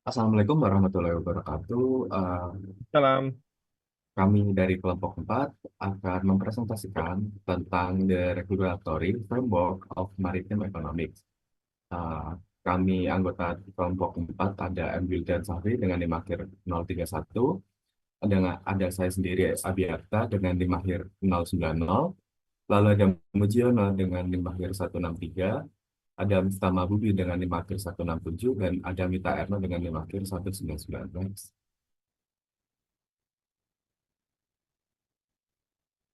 Assalamualaikum warahmatullahi wabarakatuh. Salam. Kami dari kelompok 4 akan mempresentasikan tentang the regulatory framework of maritime economics. Uh, Kami anggota kelompok 4 ada M. Wildan Sahri dengan NIM akhir 031, ada saya sendiri Abiarta dengan NIM akhir 090, lalu ada Mujiono dengan NIM akhir 163, ada Mustama Bubi dengan NIM akhir 167, dan ada Mita Erno dengan NIM akhir 199.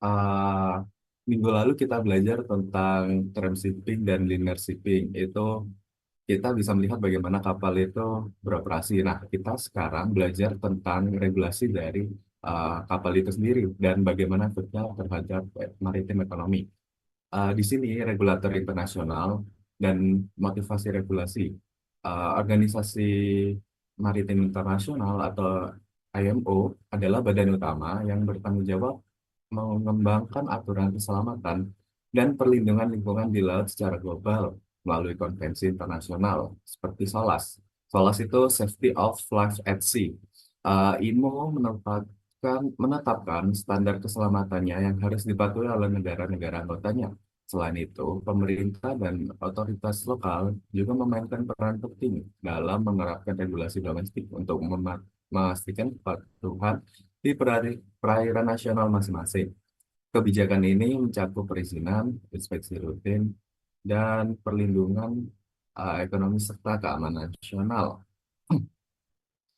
uh, Minggu lalu kita belajar tentang term shipping dan linear shipping. Itu kita bisa melihat bagaimana kapal itu beroperasi. Nah, kita sekarang belajar tentang regulasi dari kapal itu sendiri dan bagaimana efeknya terhadap maritim ekonomi. Di sini regulator internasional dan motivasi regulasi. Organisasi Maritim Internasional atau IMO adalah badan utama yang bertanggung jawab mengembangkan aturan keselamatan dan perlindungan lingkungan di laut secara global melalui konvensi internasional seperti SOLAS. SOLAS itu Safety of Life at Sea. IMO menetapkan standar keselamatannya yang harus dipatuhi oleh negara-negara anggotanya. Selain itu, pemerintah dan otoritas lokal juga memainkan peran penting dalam menerapkan regulasi domestik untuk memastikan kepatuhan di perairan nasional masing-masing. Kebijakan ini mencakup perizinan, inspeksi rutin, dan perlindungan ekonomi serta keamanan nasional.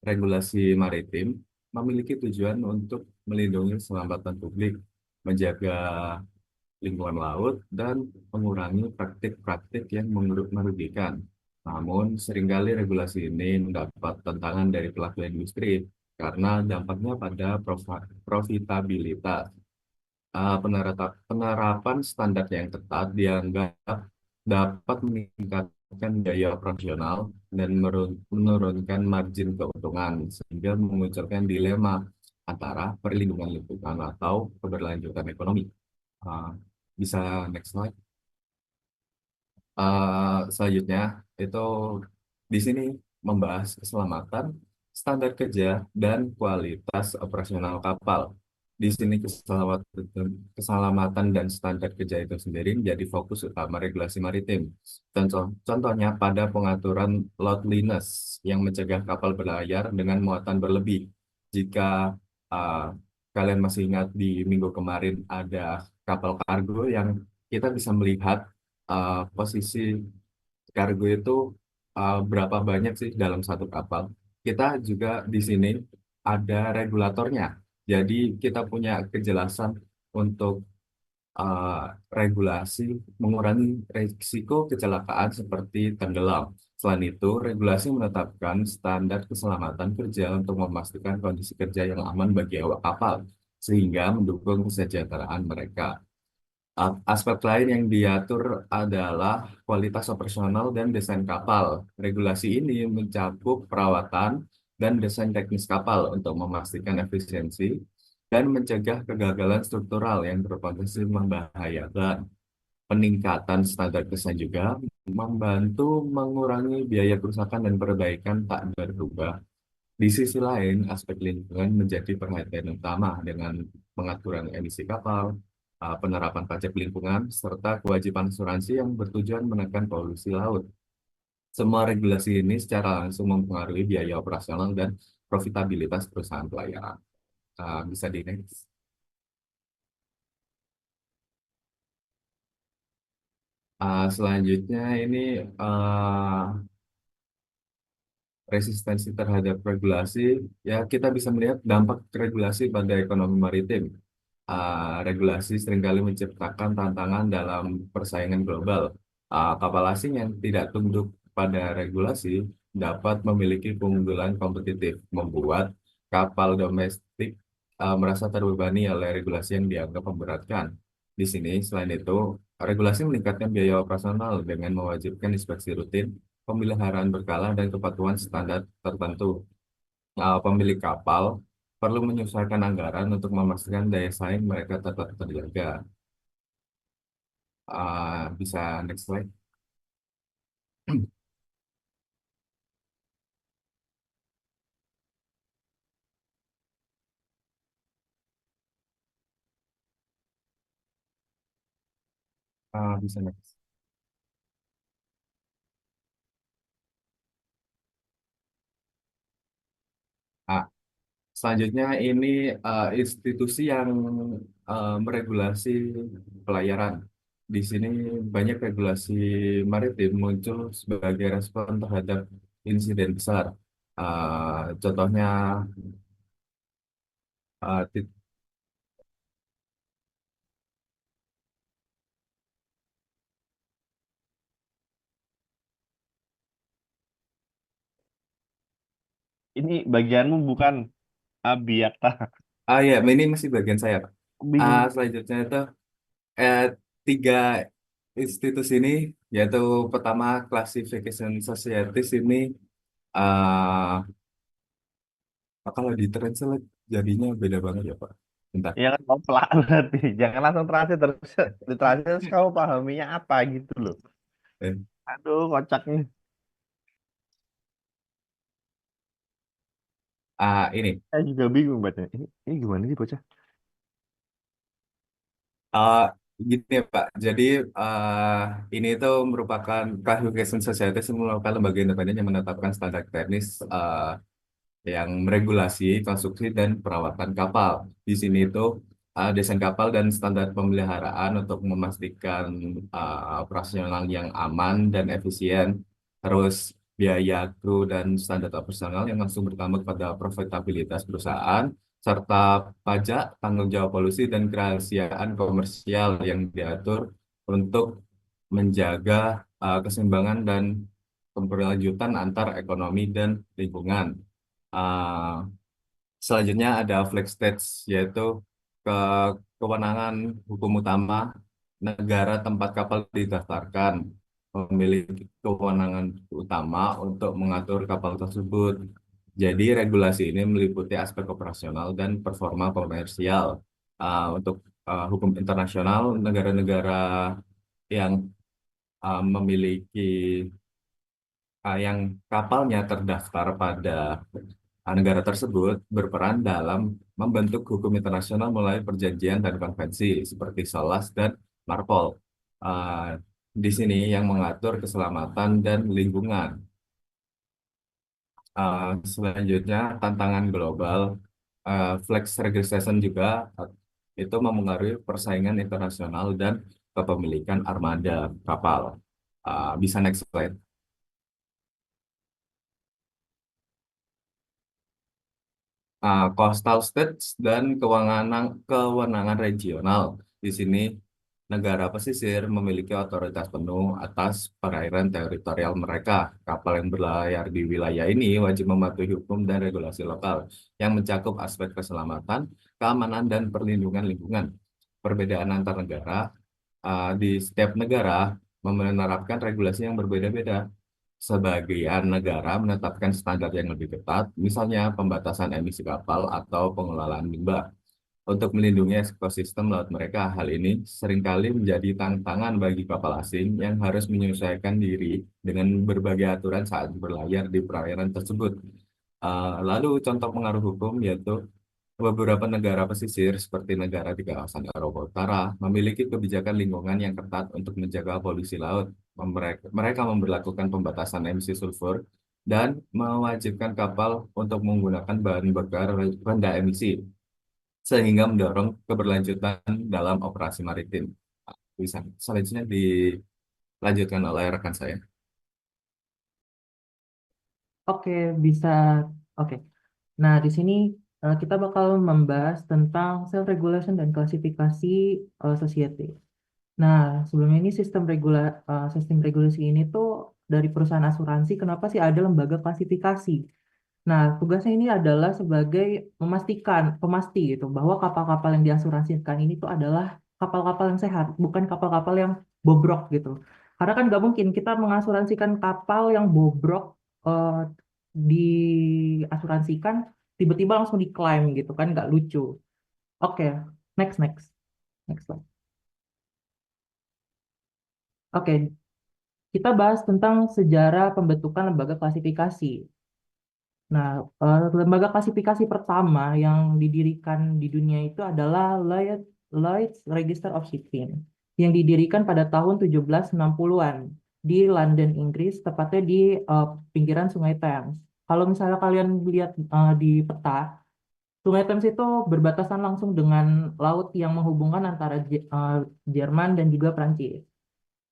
Regulasi maritim memiliki tujuan untuk melindungi keselamatan publik, menjaga lingkungan laut, dan mengurangi praktik-praktik yang merugikan. Namun, seringkali regulasi ini mendapat tantangan dari pelaku industri karena dampaknya pada profitabilitas. Penerapan standar yang ketat dianggap dapat meningkatkan biaya operasional dan menurunkan margin keuntungan, sehingga memunculkan dilema antara perlindungan lingkungan atau keberlanjutan ekonomi. Uh, Bisa next slide. Selanjutnya itu di sini membahas keselamatan, standar kerja, dan kualitas operasional kapal. Di sini keselamatan dan standar kerja itu sendiri menjadi fokus utama regulasi maritim. Contohnya pada pengaturan loadliness yang mencegah kapal berlayar dengan muatan berlebih. Jika uh, kalian masih ingat di minggu kemarin ada kapal kargo yang kita bisa melihat posisi kargo itu berapa banyak sih dalam satu kapal. Kita juga di sini ada regulatornya. Jadi kita punya kejelasan untuk uh, regulasi mengurangi risiko kecelakaan seperti tenggelam. Selain itu, regulasi menetapkan standar keselamatan kerja untuk memastikan kondisi kerja yang aman bagi awak kapal, sehingga mendukung kesejahteraan mereka. Aspek lain yang diatur adalah kualitas operasional dan desain kapal. Regulasi ini mencakup perawatan dan desain teknis kapal untuk memastikan efisiensi dan mencegah kegagalan struktural yang berpotensi membahayakan. Peningkatan standar desain juga membantu mengurangi biaya kerusakan dan perbaikan tak berubah. Di sisi lain, aspek lingkungan menjadi perhatian utama dengan pengaturan emisi kapal, penerapan pajak lingkungan, serta kewajiban asuransi yang bertujuan menekan polusi laut. Semua regulasi ini secara langsung mempengaruhi biaya operasional dan profitabilitas perusahaan pelayaran. Bisa di next. Selanjutnya ini uh, resistensi terhadap regulasi, ya kita bisa melihat dampak regulasi pada ekonomi maritim. Regulasi seringkali menciptakan tantangan dalam persaingan global. Kapal asing yang tidak tunduk pada regulasi dapat memiliki keunggulan kompetitif, membuat kapal domestik merasa terbebani oleh regulasi yang dianggap memberatkan. Di sini, selain itu, regulasi meningkatkan biaya operasional dengan mewajibkan inspeksi rutin, pemeliharaan berkala, dan kepatuhan standar tertentu. Pemilik kapal perlu menyesuaikan anggaran untuk memastikan daya saing mereka tetap terjaga. Bisa next slide. Bisa next. Ah, Selanjutnya ini institusi yang meregulasi pelayaran. Di sini banyak regulasi maritim muncul sebagai respon terhadap insiden besar. Contohnya, uh, tit- Ini bagianmu bukan Abiakta. ya, ini masih bagian saya, Pak. Bingung. Selanjutnya itu eh, tiga institusi ini, yaitu pertama Classification Societies ini, uh, kalau di translate jadinya beda banget ya Pak. Bentar. Ya kan kamu pelak berarti. Jangan langsung translate terus. Di translate terus kamu pahaminya apa gitu loh. Eh, Aduh, kocaknya. ini. Saya juga bingung bacanya. Ini gimana sih bocah? Uh, Gini ya Pak, jadi ini itu merupakan Classification Society yang merupakan lembaga independen yang menetapkan standar teknis yang meregulasi konstruksi dan perawatan kapal. Di sini itu desain kapal dan standar pemeliharaan untuk memastikan operasional yang aman dan efisien, terus biaya kru dan standar operasional yang langsung bertambah pada profitabilitas perusahaan, serta pajak, tanggung jawab polusi, dan kerahasiaan komersial yang diatur untuk menjaga keseimbangan dan keberlanjutan antar ekonomi dan lingkungan. Uh, Selanjutnya ada flag states, yaitu ke kewenangan hukum utama negara tempat kapal didaftarkan, memiliki kewenangan utama untuk mengatur kapal tersebut. Jadi regulasi ini meliputi aspek operasional dan performa komersial. Untuk hukum internasional, negara-negara yang memiliki yang kapalnya terdaftar pada negara tersebut berperan dalam membentuk hukum internasional mulai perjanjian dan konvensi seperti SOLAS dan MARPOL. Uh, di sini yang mengatur keselamatan dan lingkungan. Selanjutnya, tantangan global, flex regulation juga itu memengaruhi persaingan internasional dan kepemilikan armada kapal. Bisa next slide. Coastal states dan kewenangan regional. Di sini negara pesisir memiliki otoritas penuh atas perairan teritorial mereka. Kapal yang berlayar di wilayah ini wajib mematuhi hukum dan regulasi lokal yang mencakup aspek keselamatan, keamanan, dan perlindungan lingkungan. Perbedaan antar negara, di setiap negara menerapkan regulasi yang berbeda-beda. Sebagian negara menetapkan standar yang lebih ketat, misalnya pembatasan emisi kapal atau pengelolaan limbah. Untuk melindungi ekosistem laut mereka, hal ini seringkali menjadi tantangan bagi kapal asing yang harus menyesuaikan diri dengan berbagai aturan saat berlayar di perairan tersebut. Lalu contoh pengaruh hukum yaitu beberapa negara pesisir seperti negara di kawasan Eropa Utara memiliki kebijakan lingkungan yang ketat untuk menjaga polusi laut. Mereka memberlakukan pembatasan emisi sulfur dan mewajibkan kapal untuk menggunakan bahan bakar rendah emisi sehingga mendorong keberlanjutan dalam operasi maritim. Bisa selanjutnya dilanjutkan oleh rekan saya. Oke, bisa. Oke. Nah, di sini kita bakal membahas tentang self-regulation dan klasifikasi society. Nah, sebelumnya ini sistem regulasi ini tuh dari perusahaan asuransi, kenapa sih ada lembaga klasifikasi? Nah, tugasnya ini adalah sebagai pemasti gitu, bahwa kapal-kapal yang diasuransikan ini tuh adalah kapal-kapal yang sehat, bukan kapal-kapal yang bobrok gitu. Karena kan nggak mungkin kita mengasuransikan kapal yang bobrok eh, diasuransikan, tiba-tiba langsung diklaim gitu kan, nggak lucu. Oke, next, next, next slide. Oke, kita bahas tentang sejarah pembentukan lembaga klasifikasi. Nah, lembaga klasifikasi pertama yang didirikan di dunia itu adalah Lloyd's Register of Shipping. yang didirikan pada tahun 1760-an di London, Inggris, tepatnya di pinggiran Sungai Thames. Kalau misalnya kalian lihat di peta, Sungai Thames itu berbatasan langsung dengan laut yang menghubungkan antara Jerman dan juga Prancis.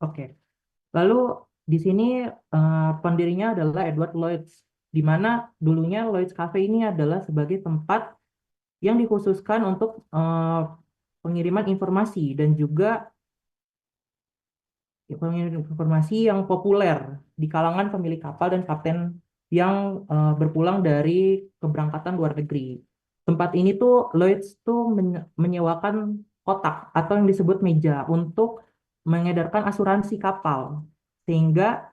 Oke. Lalu di sini pendirinya adalah Edward Lloyd, di mana dulunya Lloyd's Cafe ini adalah sebagai tempat yang dikhususkan untuk pengiriman informasi dan juga pengiriman informasi yang populer di kalangan pemilik kapal dan kapten yang berpulang dari keberangkatan luar negeri. Tempat ini tuh Lloyd's tuh menyewakan kotak atau yang disebut meja untuk mengedarkan asuransi kapal, sehingga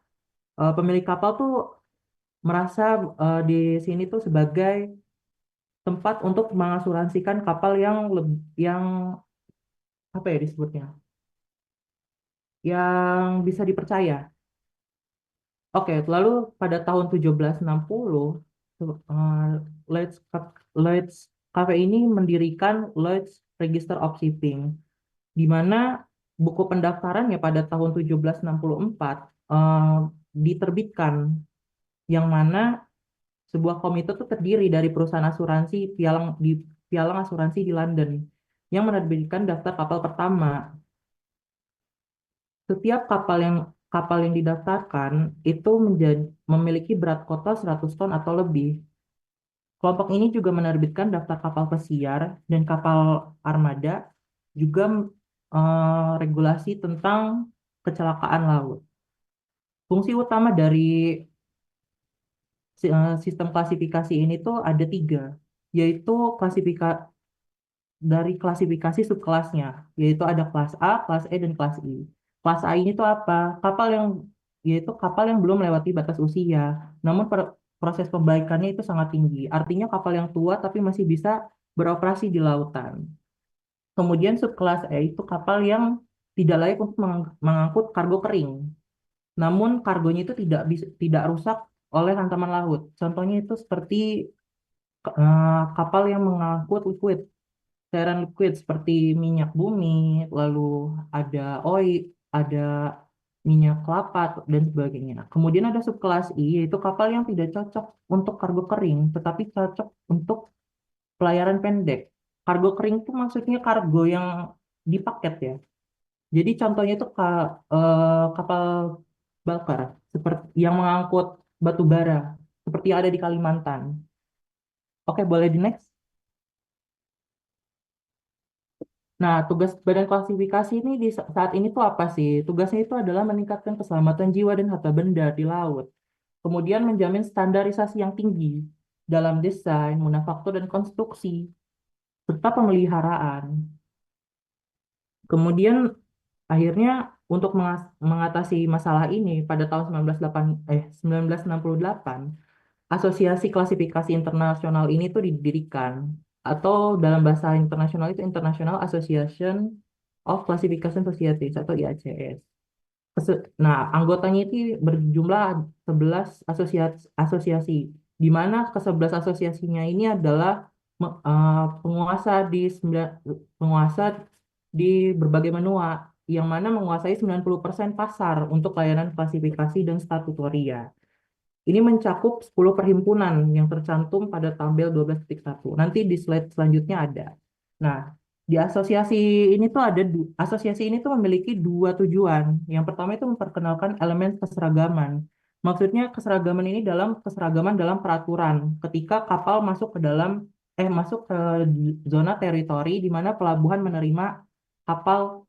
pemilik kapal tuh merasa di sini tuh sebagai tempat untuk mengasuransikan kapal yang apa ya disebutnya, yang bisa dipercaya. Oke, lalu pada tahun 1760, eh, Lloyd's, Lloyd's Cafe ini mendirikan Lloyd's Register of Shipping, di mana buku pendaftarannya pada tahun 1764 eh, diterbitkan, yang mana sebuah komite itu terdiri dari perusahaan asuransi pialang asuransi di London yang menerbitkan daftar kapal pertama. Setiap kapal yang didaftarkan itu memiliki berat kota 100 ton atau lebih. Kelompok ini juga menerbitkan daftar kapal pesiar dan kapal armada, juga regulasi tentang kecelakaan laut. Fungsi utama dari sistem klasifikasi ini tuh ada tiga, yaitu dari klasifikasi subkelasnya, yaitu ada kelas A, kelas E, dan kelas I. Kelas A ini tuh apa? Yaitu kapal yang belum melewati batas usia, namun proses perbaikannya itu sangat tinggi. Artinya kapal yang tua tapi masih bisa beroperasi di lautan. Kemudian subkelas E itu kapal yang tidak layak untuk mengangkut kargo kering, namun kargonya itu tidak rusak oleh hantaman laut. Contohnya itu seperti kapal yang mengangkut cairan liquid seperti minyak bumi, lalu ada oil, ada minyak kelapa, dan sebagainya. Kemudian ada subkelas I, yaitu kapal yang tidak cocok untuk kargo kering, tetapi cocok untuk pelayaran pendek. Kargo kering itu maksudnya kargo yang dipaket ya. Jadi contohnya itu kapal bakar, seperti yang mengangkut batu bara, seperti yang ada di Kalimantan. Oke, boleh di next. Nah, tugas Badan Klasifikasi ini saat ini tuh apa sih? Tugasnya itu adalah meningkatkan keselamatan jiwa dan harta benda di laut. Kemudian menjamin standarisasi yang tinggi dalam desain, manufaktur, dan konstruksi, serta pemeliharaan. Kemudian akhirnya untuk mengatasi masalah ini pada tahun 1968, Asosiasi Klasifikasi Internasional ini tuh didirikan, atau dalam bahasa internasional itu International Association of Classification Societies atau IACS. Nah, anggotanya itu berjumlah 11 asosiasi, di mana ke-11 asosiasinya ini adalah penguasa penguasa di berbagai benua, yang mana menguasai 90% pasar untuk layanan klasifikasi dan statutoria. Ini mencakup 10 perhimpunan yang tercantum pada tabel 12.1. Nanti di slide selanjutnya ada. Nah, di asosiasi ini tuh memiliki dua tujuan. Yang pertama itu memperkenalkan elemen keseragaman. Maksudnya keseragaman ini keseragaman dalam peraturan. Ketika kapal masuk ke zona teritori di mana pelabuhan menerima kapal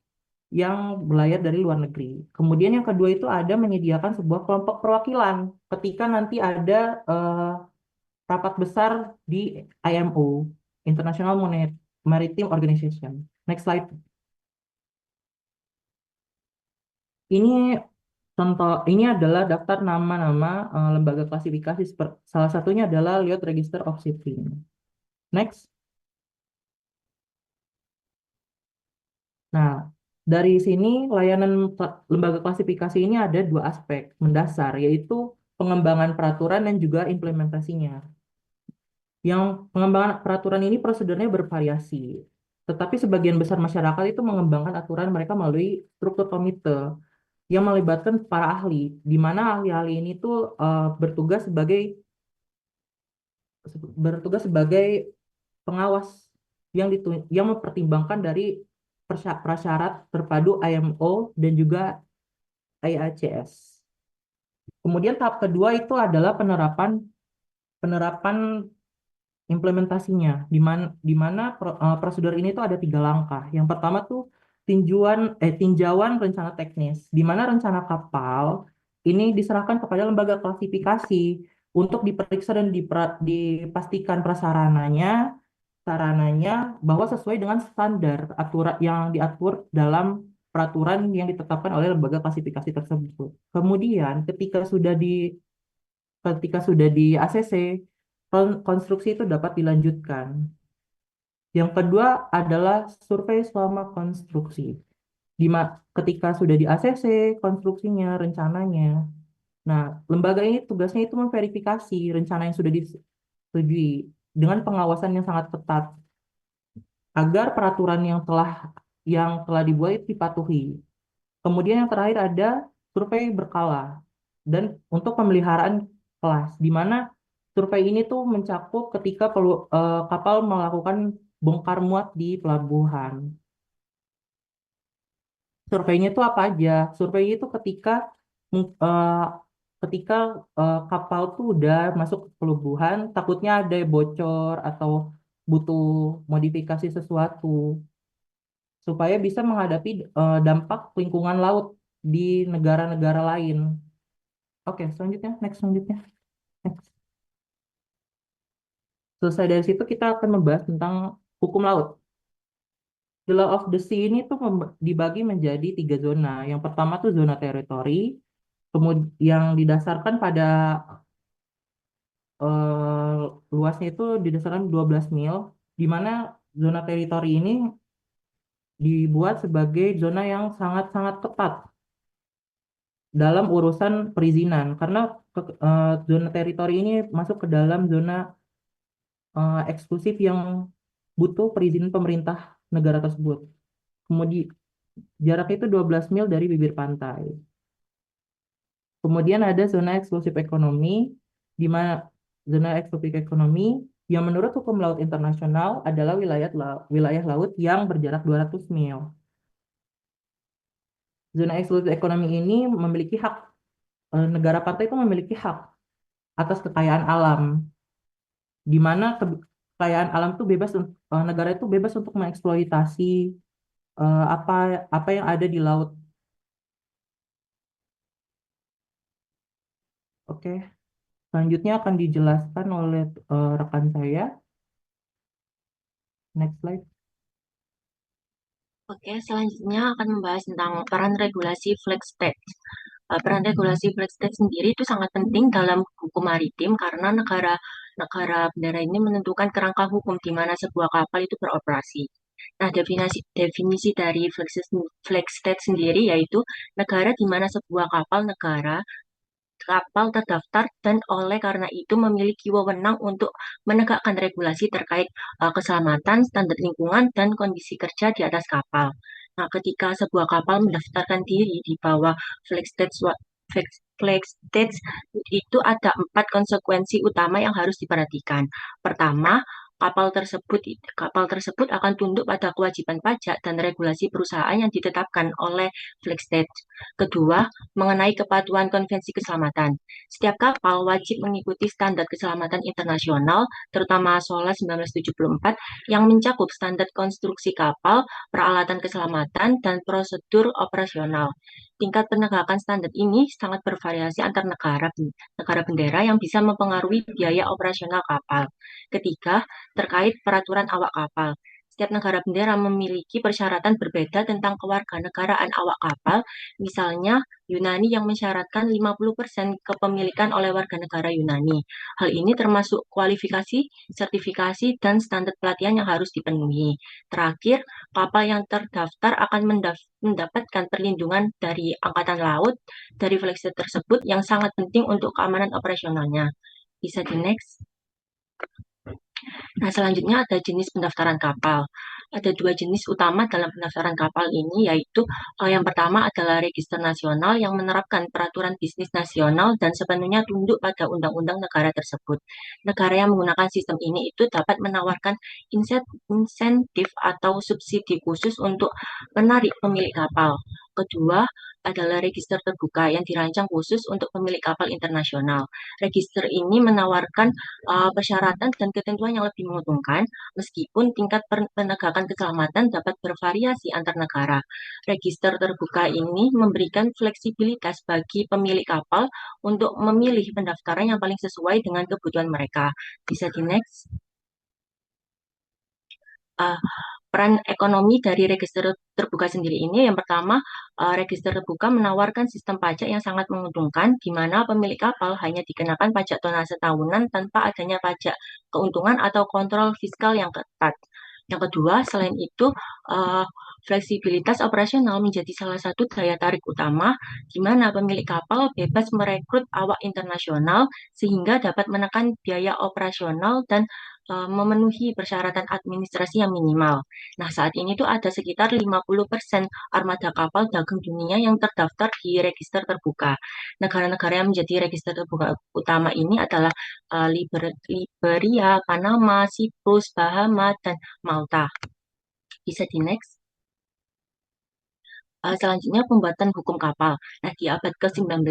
yang berlayar dari luar negeri. Kemudian yang kedua itu ada menyediakan sebuah kelompok perwakilan ketika nanti ada rapat besar di IMO, International Maritime Organization. Next slide. Ini ini adalah daftar nama-nama lembaga klasifikasi. Salah satunya adalah Lloyd's Register of Shipping. Next. Nah, dari sini layanan lembaga klasifikasi ini ada dua aspek mendasar, yaitu pengembangan peraturan dan juga implementasinya. Yang pengembangan peraturan ini prosedurnya bervariasi. Tetapi sebagian besar masyarakat itu mengembangkan aturan mereka melalui struktur komite yang melibatkan para ahli, di mana ahli-ahli ini tuh bertugas sebagai pengawas yang mempertimbangkan dari prasyarat terpadu IMO dan juga IACS. Kemudian tahap kedua itu adalah penerapan penerapan implementasinya, di mana prosedur ini tuh ada 3 langkah. Yang pertama tuh tinjauan rencana teknis, di mana rencana kapal ini diserahkan kepada lembaga klasifikasi untuk diperiksa dan dipastikan sarananya bahwa sesuai dengan standar aturan yang diatur dalam peraturan yang ditetapkan oleh lembaga klasifikasi tersebut. Kemudian ketika sudah di ACC, konstruksi itu dapat dilanjutkan. Yang kedua adalah survei selama konstruksi. Ketika sudah di ACC, konstruksinya, rencananya. Nah, lembaga ini tugasnya itu memverifikasi rencana yang sudah disetujui dengan pengawasan yang sangat ketat agar peraturan yang telah dibuat itu dipatuhi. Kemudian yang terakhir ada survei berkala dan untuk pemeliharaan kelas, di mana survei ini tuh mencakup ketika kapal melakukan bongkar muat di pelabuhan. Surveinya itu apa aja? Survei itu mm, eh, ketika kapal tuh udah masuk ke pelabuhan, takutnya ada yang bocor atau butuh modifikasi sesuatu supaya bisa menghadapi dampak lingkungan laut di negara-negara lain. Oke, selanjutnya, next selanjutnya. Next. Selesai dari situ kita akan membahas tentang hukum laut. The Law of the Sea ini tuh dibagi menjadi 3 zona. Yang pertama tuh zona teritori, kemudian yang didasarkan pada luasnya itu didasarkan 12 mil, di mana zona teritori ini dibuat sebagai zona yang sangat-sangat ketat dalam urusan perizinan, karena zona teritori ini masuk ke dalam zona eksklusif yang butuh perizinan pemerintah negara tersebut. Kemudian jaraknya itu 12 mil dari bibir pantai. Kemudian ada zona eksklusif ekonomi, di mana zona eksklusif ekonomi yang menurut hukum laut internasional adalah wilayah laut yang berjarak 200 mil. Zona eksklusif ekonomi ini memiliki hak, negara pantai itu memiliki hak atas kekayaan alam, di mana kekayaan alam itu negara itu bebas untuk mengeksploitasi apa apa yang ada di laut. Oke, selanjutnya akan dijelaskan oleh rekan saya. Next slide. Oke, selanjutnya akan membahas tentang peran regulasi flag state. Peran regulasi flag state sendiri itu sangat penting dalam hukum maritim karena negara bendera ini menentukan kerangka hukum di mana sebuah kapal itu beroperasi. Nah, definisi dari flag state sendiri yaitu negara di mana sebuah kapal terdaftar dan oleh karena itu memiliki wewenang untuk menegakkan regulasi terkait keselamatan, standar lingkungan, dan kondisi kerja di atas kapal. Nah, ketika sebuah kapal mendaftarkan diri di bawah flag state, flag state itu ada 4 konsekuensi utama yang harus diperhatikan. Pertama, kapal tersebut akan tunduk pada kewajiban pajak dan regulasi perusahaan yang ditetapkan oleh flag state. Kedua, mengenai kepatuhan konvensi keselamatan. Setiap kapal wajib mengikuti standar keselamatan internasional, terutama SOLAS 1974, yang mencakup standar konstruksi kapal, peralatan keselamatan, dan prosedur operasional. Tingkat penegakan standar ini sangat bervariasi antar negara bendera yang bisa mempengaruhi biaya operasional kapal. Ketiga, terkait peraturan awak kapal. Setiap negara bendera memiliki persyaratan berbeda tentang kewarganegaraan awak kapal. Misalnya, Yunani yang mensyaratkan 50% kepemilikan oleh warga negara Yunani. Hal ini termasuk kualifikasi, sertifikasi, dan standar pelatihan yang harus dipenuhi. Terakhir, kapal yang terdaftar akan mendapatkan perlindungan dari Angkatan Laut dari flag state tersebut yang sangat penting untuk keamanan operasionalnya. Bisa di next. Nah, selanjutnya ada jenis pendaftaran kapal. Ada dua jenis utama dalam pendaftaran kapal ini, yaitu yang pertama adalah register nasional yang menerapkan peraturan bisnis nasional dan sepenuhnya tunduk pada undang-undang negara tersebut. Negara yang menggunakan sistem ini itu dapat menawarkan insentif atau subsidi khusus untuk menarik pemilik kapal. Kedua adalah register terbuka yang dirancang khusus untuk pemilik kapal internasional. Register ini menawarkan persyaratan dan ketentuan yang lebih menguntungkan, meskipun tingkat penegakan keselamatan dapat bervariasi antar negara. Register terbuka ini memberikan fleksibilitas bagi pemilik kapal untuk memilih pendaftaran yang paling sesuai dengan kebutuhan mereka. Bisa di next. Uh, Peran ekonomi dari register terbuka sendiri ini, yang pertama, register terbuka menawarkan sistem pajak yang sangat menguntungkan, di mana pemilik kapal hanya dikenakan pajak tonnase tahunan tanpa adanya pajak keuntungan atau kontrol fiskal yang ketat. Yang kedua, selain itu, fleksibilitas operasional menjadi salah satu daya tarik utama, di mana pemilik kapal bebas merekrut awak internasional sehingga dapat menekan biaya operasional dan memenuhi persyaratan administrasi yang minimal. Nah, saat ini tuh ada sekitar 50% armada kapal dagang dunia yang terdaftar di register terbuka. Negara-negara yang menjadi register terbuka utama ini adalah Liberia, Panama, Siprus, Bahama, dan Malta. Bisa di next. Selanjutnya pembuatan hukum kapal. Nah, di abad ke-19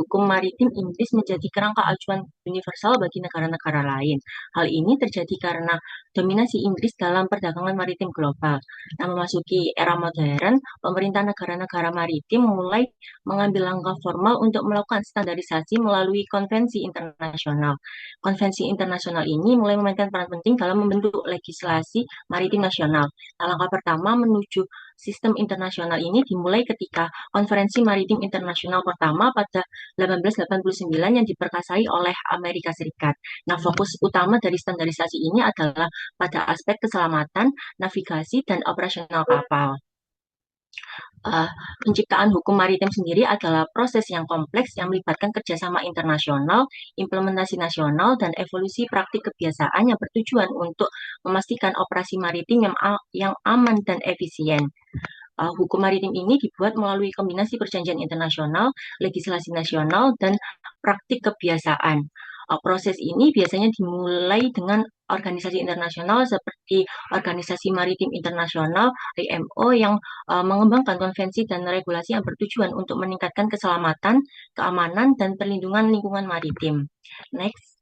hukum maritim Inggris menjadi kerangka acuan universal bagi negara-negara lain. Hal ini terjadi karena dominasi Inggris dalam perdagangan maritim global. Nah, memasuki era modern, pemerintah negara-negara maritim mulai mengambil langkah formal untuk melakukan standarisasi melalui konvensi internasional. Konvensi internasional ini mulai memainkan peran penting dalam membentuk legislasi maritim nasional. Nah, langkah pertama menuju sistem internasional ini dimulai ketika Konferensi Maritim Internasional pertama pada 1889 yang diperkasai oleh Amerika Serikat. Nah, fokus utama dari standarisasi ini adalah pada aspek keselamatan, navigasi, dan operasional kapal. Penciptaan hukum maritim sendiri adalah proses yang kompleks yang melibatkan kerjasama internasional, implementasi nasional, dan evolusi praktik kebiasaan yang bertujuan untuk memastikan operasi maritim yang aman dan efisien. Hukum maritim ini dibuat melalui kombinasi perjanjian internasional, legislasi nasional, dan praktik kebiasaan. Proses ini biasanya dimulai dengan organisasi internasional seperti Organisasi Maritim Internasional (IMO) yang mengembangkan konvensi dan regulasi yang bertujuan untuk meningkatkan keselamatan, keamanan, dan perlindungan lingkungan maritim. Next.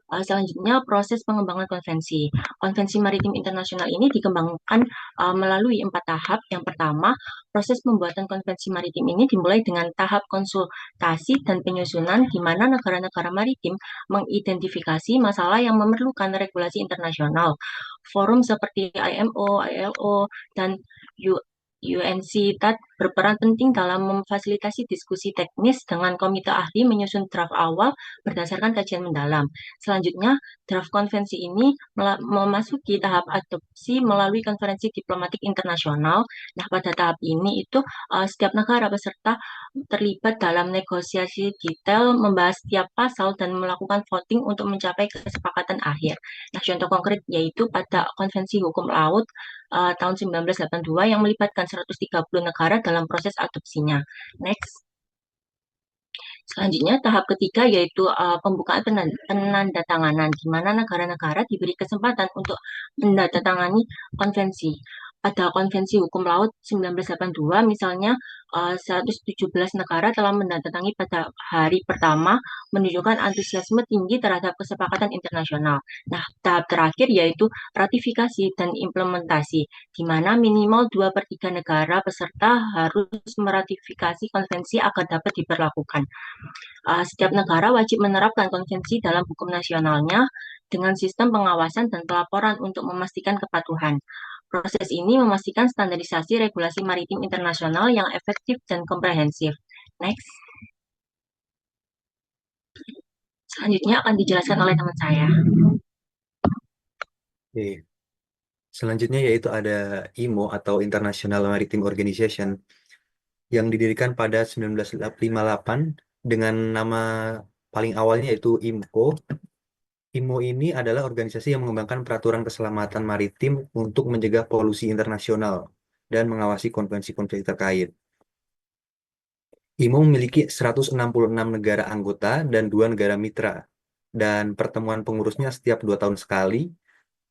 Selanjutnya, proses pengembangan konvensi. Konvensi Maritim Internasional ini dikembangkan melalui 4 tahap. Yang pertama, proses pembuatan konvensi maritim ini dimulai dengan tahap konsultasi dan penyusunan, di mana negara-negara maritim mengidentifikasi masalah yang memerlukan regulasi internasional. Forum seperti IMO, ILO, dan UNCTAD berperan penting dalam memfasilitasi diskusi teknis dengan komite ahli menyusun draft awal berdasarkan kajian mendalam. Selanjutnya, draft konvensi ini memasuki tahap adopsi melalui konferensi diplomatik internasional. Nah, pada tahap ini itu setiap negara peserta terlibat dalam negosiasi detail, membahas setiap pasal, dan melakukan voting untuk mencapai kesepakatan akhir. Nah, contoh konkret yaitu pada Konvensi Hukum Laut tahun 1982 yang melibatkan 130 negara dalam proses adopsinya. Next. Selanjutnya, tahap ketiga yaitu pembukaan penandatanganan, di mana negara-negara diberi kesempatan untuk menandatangani konvensi. Pada Konvensi Hukum Laut 1982, misalnya 117 negara telah menandatangani pada hari pertama, menunjukkan antusiasme tinggi terhadap kesepakatan internasional. Nah, tahap terakhir yaitu ratifikasi dan implementasi, di mana minimal 2/3 negara peserta harus meratifikasi konvensi agar dapat diberlakukan. Setiap negara wajib menerapkan konvensi dalam hukum nasionalnya dengan sistem pengawasan dan pelaporan untuk memastikan kepatuhan. Proses ini memastikan standarisasi regulasi maritim internasional yang efektif dan komprehensif. Next. Selanjutnya akan dijelaskan oleh teman saya. Oke. Selanjutnya yaitu ada IMO atau International Maritime Organization yang didirikan pada 1958 dengan nama paling awalnya yaitu IMCO IMO ini adalah organisasi yang mengembangkan peraturan keselamatan maritim untuk mencegah polusi internasional dan mengawasi konvensi-konvensi terkait. IMO memiliki 166 negara anggota dan 2 negara mitra, dan pertemuan pengurusnya setiap 2 tahun sekali.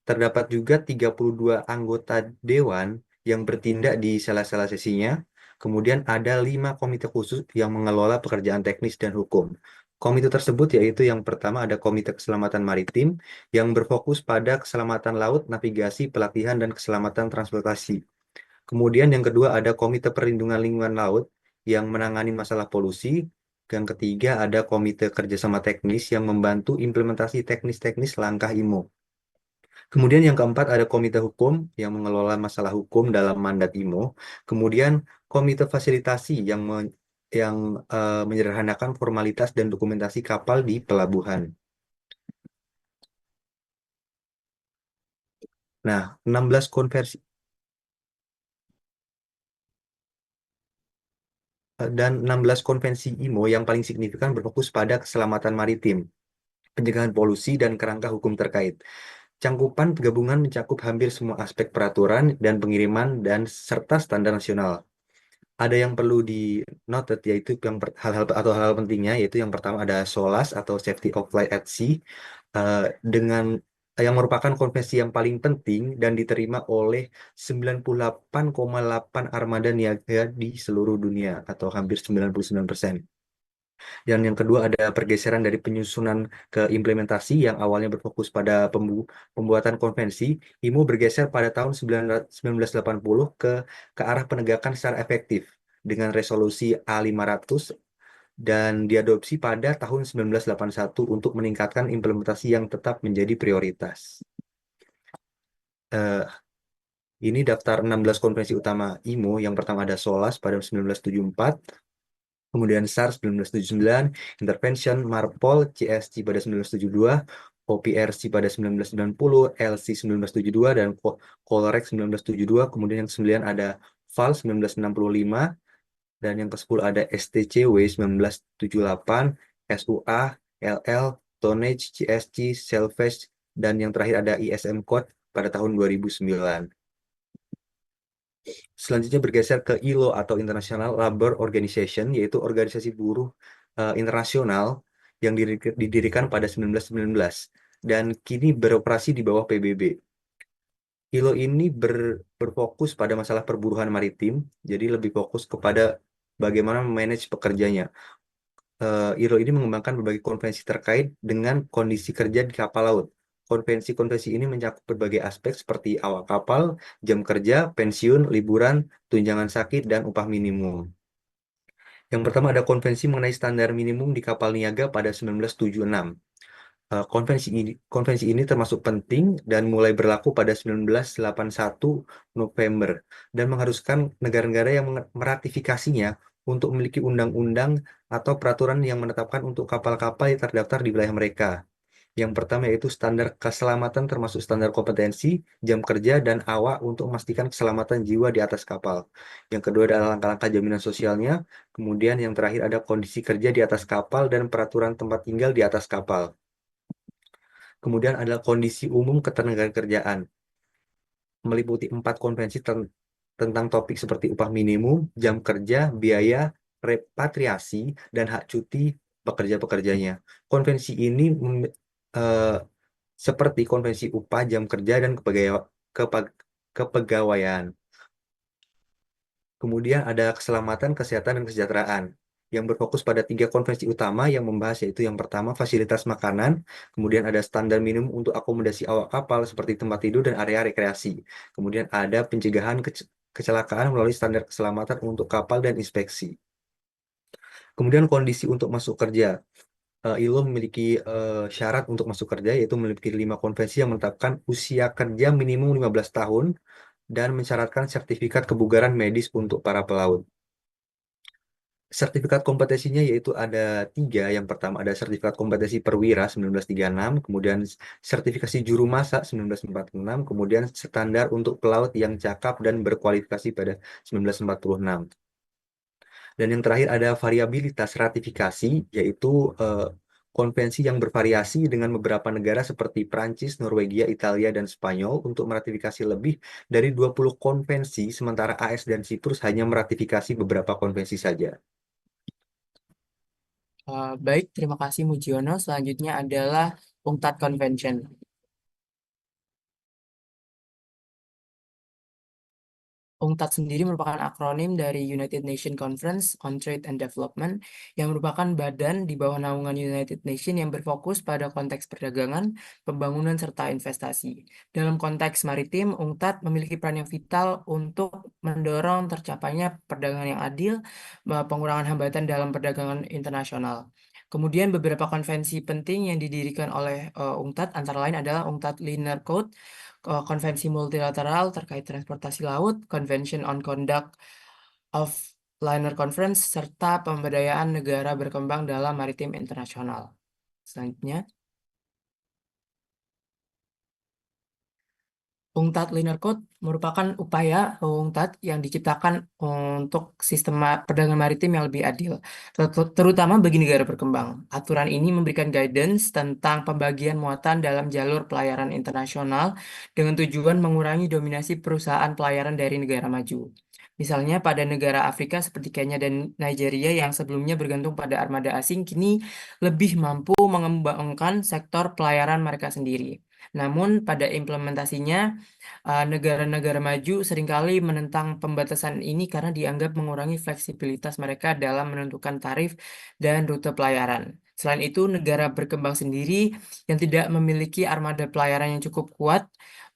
Terdapat juga 32 anggota dewan yang bertindak di sela-sela sesinya. Kemudian ada 5 komite khusus yang mengelola pekerjaan teknis dan hukum. Komite tersebut yaitu yang pertama ada Komite Keselamatan Maritim yang berfokus pada keselamatan laut, navigasi, pelatihan, dan keselamatan transportasi. Kemudian yang kedua ada Komite Perlindungan Lingkungan Laut yang menangani masalah polusi. Yang ketiga ada Komite Kerjasama Teknis yang membantu implementasi teknis-teknis langkah IMO. Kemudian yang keempat ada Komite Hukum yang mengelola masalah hukum dalam mandat IMO. Kemudian Komite Fasilitasi yang menyederhanakan formalitas dan dokumentasi kapal di pelabuhan. Nah, 16 konversi dan 16 konvensi IMO yang paling signifikan berfokus pada keselamatan maritim, pencegahan polusi, dan kerangka hukum terkait. Cangkupan gabungan mencakup hampir semua aspek peraturan dan pengiriman dan serta standar nasional. Ada yang perlu di noted yaitu hal-hal pentingnya, yaitu yang pertama ada SOLAS atau Safety of Flight at Sea, eh, dengan yang merupakan konvensi yang paling penting dan diterima oleh 98,8 armada niaga di seluruh dunia atau hampir 99%. Dan yang kedua ada pergeseran dari penyusunan ke implementasi yang awalnya berfokus pada pembuatan konvensi. IMO bergeser pada tahun 1980 ke arah penegakan secara efektif dengan resolusi A500 dan diadopsi pada tahun 1981 untuk meningkatkan implementasi yang tetap menjadi prioritas. Eh, ini daftar 16 konvensi utama IMO. Yang pertama ada SOLAS pada 1974, kemudian SARS 1979, Intervention, MARPOL, CSC pada 1972, OPRC pada 1990, LC 1972, dan COLREX 1972. Kemudian yang ke-9 ada FAL 1965, dan yang ke-10 ada STCW 1978, SUA, LL, Tonnage, CSC, Salvage, dan yang terakhir ada ISM Code pada tahun 2009. Selanjutnya bergeser ke ILO atau International Labour Organization, yaitu organisasi buruh internasional yang didirikan pada 1919 dan kini beroperasi di bawah PBB. ILO ini berfokus pada masalah perburuhan maritim, jadi lebih fokus kepada bagaimana memanage pekerjanya. ILO ini mengembangkan berbagai konvensi terkait dengan kondisi kerja di kapal laut. Konvensi-konvensi ini mencakup berbagai aspek seperti awak kapal, jam kerja, pensiun, liburan, tunjangan sakit, dan upah minimum. Yang pertama ada konvensi mengenai standar minimum di kapal niaga pada 1976. Konvensi ini termasuk penting dan mulai berlaku pada 1981 November dan mengharuskan negara-negara yang meratifikasinya untuk memiliki undang-undang atau peraturan yang menetapkan untuk kapal-kapal yang terdaftar di wilayah mereka. Yang pertama yaitu standar keselamatan termasuk standar kompetensi, jam kerja, dan awak untuk memastikan keselamatan jiwa di atas kapal. Yang kedua adalah langkah-langkah jaminan sosialnya. Kemudian yang terakhir ada kondisi kerja di atas kapal dan peraturan tempat tinggal di atas kapal. Kemudian adalah kondisi umum ketenagakerjaan, meliputi 4 konvensi tentang topik seperti upah minimum, jam kerja, biaya, repatriasi, dan hak cuti pekerja-pekerjanya. Konvensi ini eh, seperti konvensi upah, jam kerja, dan kepegawaian. Kemudian ada keselamatan, kesehatan, dan kesejahteraan yang berfokus pada 3 konvensi utama yang membahas, yaitu yang pertama fasilitas makanan, kemudian ada standar minimum untuk akomodasi awak kapal seperti tempat tidur dan area rekreasi. Kemudian ada pencegahan kecelakaan melalui standar keselamatan untuk kapal dan inspeksi. Kemudian kondisi untuk masuk kerja. ILO memiliki syarat untuk masuk kerja, yaitu memiliki 5 konvensi yang menetapkan usia kerja minimum 15 tahun dan mensyaratkan sertifikat kebugaran medis untuk para pelaut. Sertifikat kompetensinya yaitu ada 3. Yang pertama ada sertifikat kompetensi perwira 1936, kemudian sertifikasi juru masak 1946, kemudian standar untuk pelaut yang cakap dan berkualifikasi pada 1946. Dan yang terakhir ada variabilitas ratifikasi, yaitu konvensi yang bervariasi dengan beberapa negara seperti Prancis, Norwegia, Italia, dan Spanyol untuk meratifikasi lebih dari 20 konvensi, sementara AS dan Siprus hanya meratifikasi beberapa konvensi saja. Baik, terima kasih Mujiono. Selanjutnya adalah UNCTAD Convention. UNCTAD sendiri merupakan akronim dari United Nations Conference on Trade and Development, yang merupakan badan di bawah naungan United Nations yang berfokus pada konteks perdagangan, pembangunan, serta investasi. Dalam konteks maritim, UNCTAD memiliki peran yang vital untuk mendorong tercapainya perdagangan yang adil, pengurangan hambatan dalam perdagangan internasional. Kemudian beberapa konvensi penting yang didirikan oleh UNCTAD antara lain adalah UNCTAD Liner Code, konvensi multilateral terkait transportasi laut, Convention on Conduct of Liner Conference, serta pemberdayaan negara berkembang dalam maritim internasional. Selanjutnya, UNCTAD Liner Code merupakan upaya UNCTAD yang diciptakan untuk sistem perdagangan maritim yang lebih adil, terutama bagi negara berkembang. Aturan ini memberikan guidance tentang pembagian muatan dalam jalur pelayaran internasional dengan tujuan mengurangi dominasi perusahaan pelayaran dari negara maju. Misalnya pada negara Afrika seperti Kenya dan Nigeria yang sebelumnya bergantung pada armada asing, kini lebih mampu mengembangkan sektor pelayaran mereka sendiri. Namun pada implementasinya, negara-negara maju seringkali menentang pembatasan ini karena dianggap mengurangi fleksibilitas mereka dalam menentukan tarif dan rute pelayaran. Selain itu, negara berkembang sendiri yang tidak memiliki armada pelayaran yang cukup kuat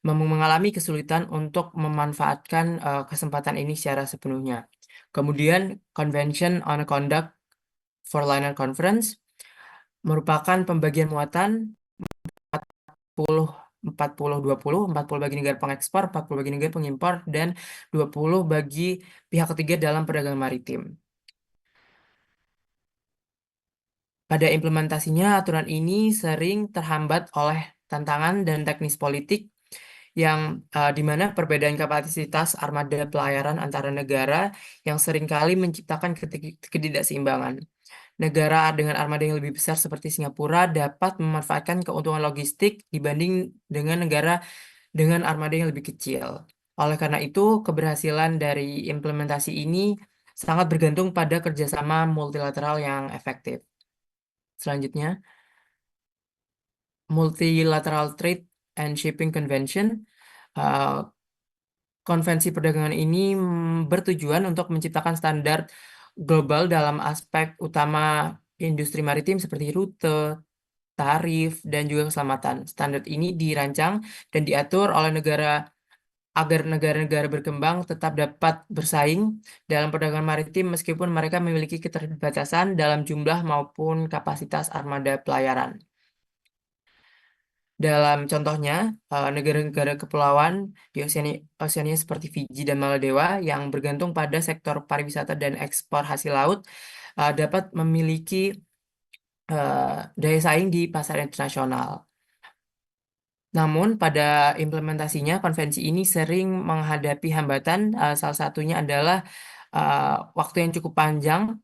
mengalami kesulitan untuk memanfaatkan kesempatan ini secara sepenuhnya. Kemudian, Convention on Conduct for Liner Conference merupakan pembagian muatan 40 40 20, 40 bagi negara pengekspor, 40 bagi negara pengimpor, dan 20 bagi pihak ketiga dalam perdagangan maritim. Pada implementasinya, aturan ini sering terhambat oleh tantangan dan teknis politik yang di mana perbedaan kapasitas armada pelayaran antara negara yang seringkali menciptakan ketidakseimbangan. Negara dengan armada yang lebih besar seperti Singapura dapat memanfaatkan keuntungan logistik dibanding dengan negara dengan armada yang lebih kecil. Oleh karena itu, keberhasilan dari implementasi ini sangat bergantung pada kerjasama multilateral yang efektif. Selanjutnya, Multilateral Trade and Shipping Convention. Konvensi perdagangan ini bertujuan untuk menciptakan standar global dalam aspek utama industri maritim seperti rute, tarif, dan juga keselamatan. Standar ini dirancang dan diatur oleh negara agar negara-negara berkembang tetap dapat bersaing dalam perdagangan maritim meskipun mereka memiliki keterbatasan dalam jumlah maupun kapasitas armada pelayaran. Dalam contohnya, negara-negara kepulauan di Oseania seperti Fiji dan Maladewa yang bergantung pada sektor pariwisata dan ekspor hasil laut dapat memiliki daya saing di pasar internasional. Namun, pada implementasinya, konvensi ini sering menghadapi hambatan. Salah satunya adalah waktu yang cukup panjang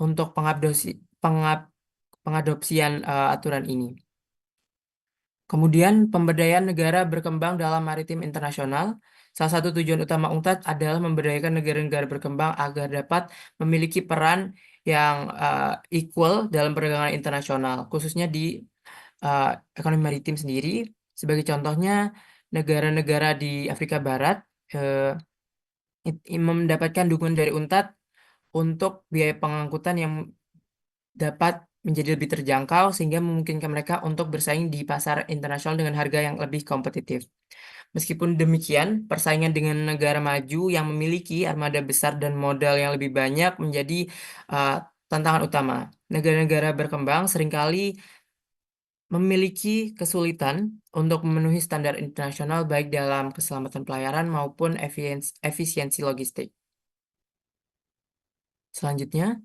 untuk pengadopsian aturan ini. Kemudian, pemberdayaan negara berkembang dalam maritim internasional. Salah satu tujuan utama UNCTAD adalah memberdayakan negara-negara berkembang agar dapat memiliki peran yang equal dalam perdagangan internasional, khususnya di ekonomi maritim sendiri. Sebagai contohnya, negara-negara di Afrika Barat mendapatkan dukungan dari UNCTAD untuk biaya pengangkutan yang dapat menjadi lebih terjangkau sehingga memungkinkan mereka untuk bersaing di pasar internasional dengan harga yang lebih kompetitif. Meskipun demikian, persaingan dengan negara maju yang memiliki armada besar dan modal yang lebih banyak menjadi tantangan utama. Negara-negara berkembang seringkali memiliki kesulitan untuk memenuhi standar internasional baik dalam keselamatan pelayaran maupun efisiensi logistik. Selanjutnya,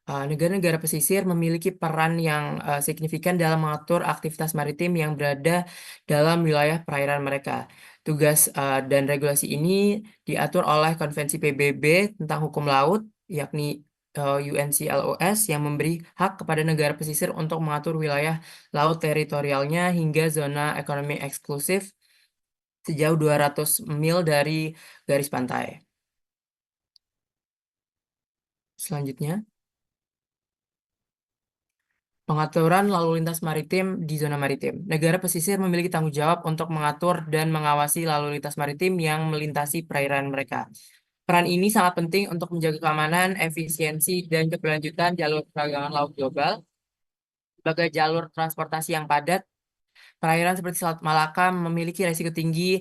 Negara-negara pesisir memiliki peran yang signifikan dalam mengatur aktivitas maritim yang berada dalam wilayah perairan mereka. Tugas dan regulasi ini diatur oleh Konvensi PBB tentang hukum laut, yakni UNCLOS, yang memberi hak kepada negara pesisir untuk mengatur wilayah laut teritorialnya hingga zona ekonomi eksklusif sejauh 200 mil dari garis pantai. Selanjutnya, pengaturan lalu lintas maritim di zona maritim. Negara pesisir memiliki tanggung jawab untuk mengatur dan mengawasi lalu lintas maritim yang melintasi perairan mereka. Peran ini sangat penting untuk menjaga keamanan, efisiensi, dan keberlanjutan jalur perdagangan laut global. Sebagai jalur transportasi yang padat, perairan seperti Selat Malaka memiliki risiko tinggi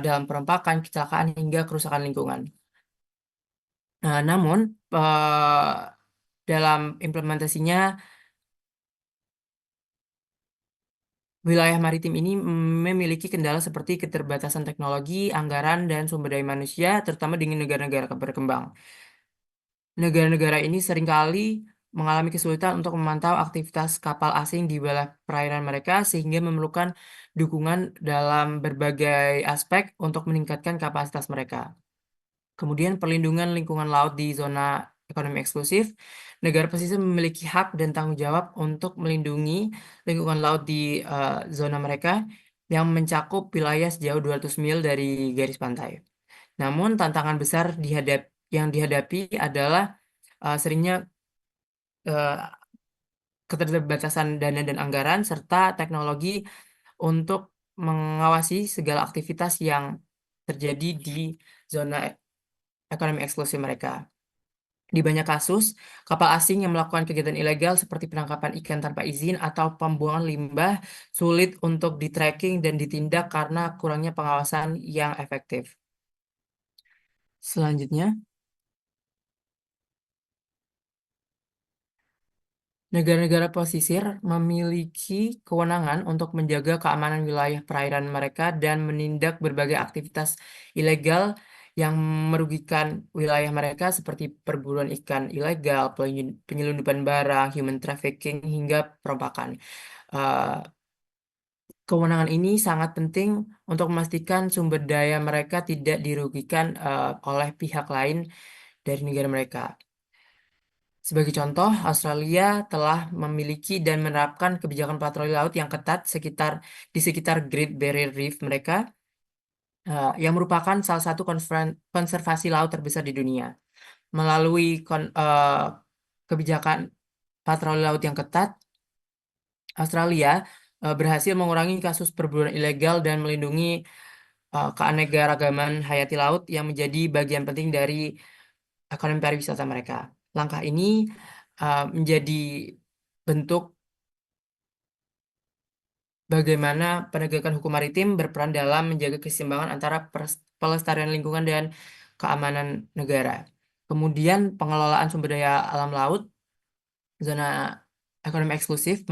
dalam perompakan, kecelakaan, hingga kerusakan lingkungan. Namun, dalam implementasinya, wilayah maritim ini memiliki kendala seperti keterbatasan teknologi, anggaran, dan sumber daya manusia, terutama dengan negara-negara berkembang. Negara-negara ini seringkali mengalami kesulitan untuk memantau aktivitas kapal asing di wilayah perairan mereka, sehingga memerlukan dukungan dalam berbagai aspek untuk meningkatkan kapasitas mereka. Kemudian perlindungan lingkungan laut di zona ekonomi eksklusif. Negara pesisir memiliki hak dan tanggung jawab untuk melindungi lingkungan laut di zona mereka yang mencakup wilayah sejauh 200 mil dari garis pantai. Namun tantangan besar yang dihadapi adalah seringnya eh, keterbatasan dana dan anggaran serta teknologi untuk mengawasi segala aktivitas yang terjadi di zona ekonomi eksklusif mereka. Di banyak kasus, kapal asing yang melakukan kegiatan ilegal seperti penangkapan ikan tanpa izin atau pembuangan limbah sulit untuk di-tracking dan ditindak karena kurangnya pengawasan yang efektif. Selanjutnya, negara-negara pesisir memiliki kewenangan untuk menjaga keamanan wilayah perairan mereka dan menindak berbagai aktivitas ilegal yang merugikan wilayah mereka seperti perburuan ikan ilegal, penyelundupan barang, human trafficking, hingga perompakan. Eh, Kewenangan ini sangat penting untuk memastikan sumber daya mereka tidak dirugikan oleh pihak lain dari negara mereka. Sebagai contoh, Australia telah memiliki dan menerapkan kebijakan patroli laut yang ketat di sekitar Great Barrier Reef mereka, yang merupakan salah satu konservasi laut terbesar di dunia. Melalui kebijakan patroli laut yang ketat, Australia berhasil mengurangi kasus perburuan ilegal dan melindungi keanekaragaman hayati laut yang menjadi bagian penting dari ekonomi pariwisata mereka. Langkah ini menjadi bentuk bagaimana penegakan hukum maritim berperan dalam menjaga keseimbangan antara pelestarian lingkungan dan keamanan negara. Kemudian pengelolaan sumber daya alam laut, zona ekonomi eksklusif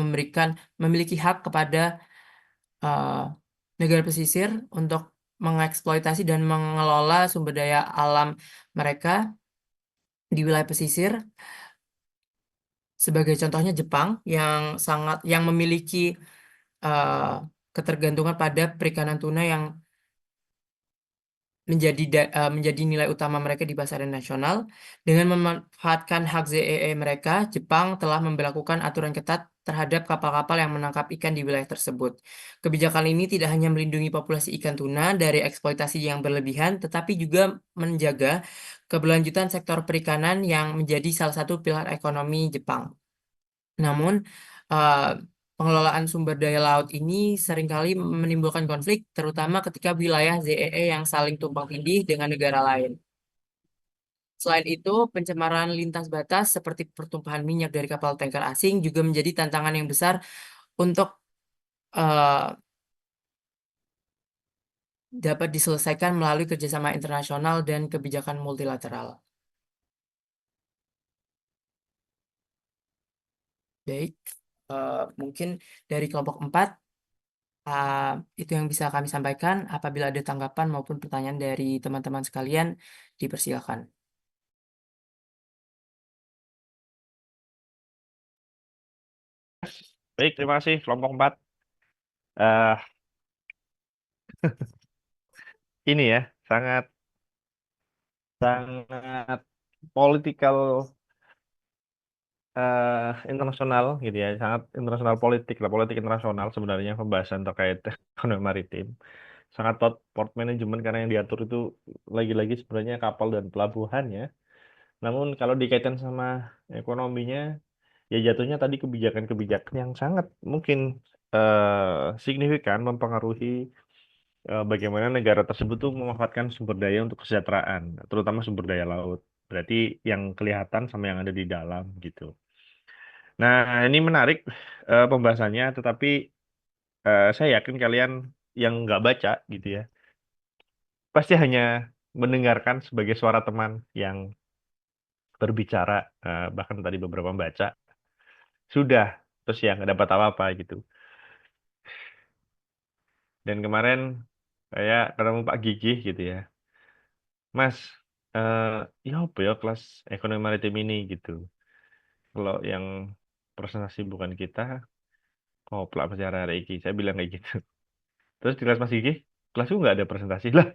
memiliki hak kepada uh, negara pesisir untuk mengeksploitasi dan mengelola sumber daya alam mereka di wilayah pesisir. Sebagai contohnya Jepang yang memiliki uh, ketergantungan pada perikanan tuna yang menjadi nilai utama mereka di pasaran nasional. Dengan memanfaatkan hak ZEE mereka, Jepang telah memberlakukan aturan ketat terhadap kapal-kapal yang menangkap ikan di wilayah tersebut. Kebijakan ini tidak hanya melindungi populasi ikan tuna dari eksploitasi yang berlebihan, tetapi juga menjaga keberlanjutan sektor perikanan yang menjadi salah satu pilar ekonomi Jepang. Namun, eh, pengelolaan sumber daya laut ini seringkali menimbulkan konflik, terutama ketika wilayah ZEE yang saling tumpang tindih dengan negara lain. Selain itu, pencemaran lintas batas seperti pertumpahan minyak dari kapal tanker asing juga menjadi tantangan yang besar untuk eh, dapat diselesaikan melalui kerjasama internasional dan kebijakan multilateral. Baik, mungkin dari kelompok 4 itu yang bisa kami sampaikan. Apabila ada tanggapan maupun pertanyaan dari teman-teman sekalian, dipersilakan. Baik, terima kasih kelompok 4. Eh ini ya, sangat sangat political internasional gitu ya, sangat internasional politik lah, politik internasional sebenarnya pembahasan terkait ekonomi maritim. Sangat port management karena yang diatur itu lagi-lagi sebenarnya kapal dan pelabuhan ya. Namun kalau dikaitkan sama ekonominya, ya jatuhnya tadi kebijakan-kebijakan yang sangat mungkin signifikan mempengaruhi bagaimana negara tersebut tuh memanfaatkan sumber daya untuk kesejahteraan, terutama sumber daya laut. Berarti yang kelihatan sama yang ada di dalam gitu. Nah, ini menarik pembahasannya, tetapi saya yakin kalian yang nggak baca gitu ya, pasti hanya mendengarkan sebagai suara teman yang berbicara, bahkan tadi beberapa membaca, sudah, terus ya nggak dapat apa-apa gitu. Dan kemarin saya ketemu Pak Gigi gitu ya, Mas, eh ya apa ya kelas ekonomi maritim ini gitu. Kalau yang presentasi bukan kita, koplo apa cara iki, saya bilang kayak gitu. Terus di kelas Mas Gigi, kelasku nggak ada presentasi lah.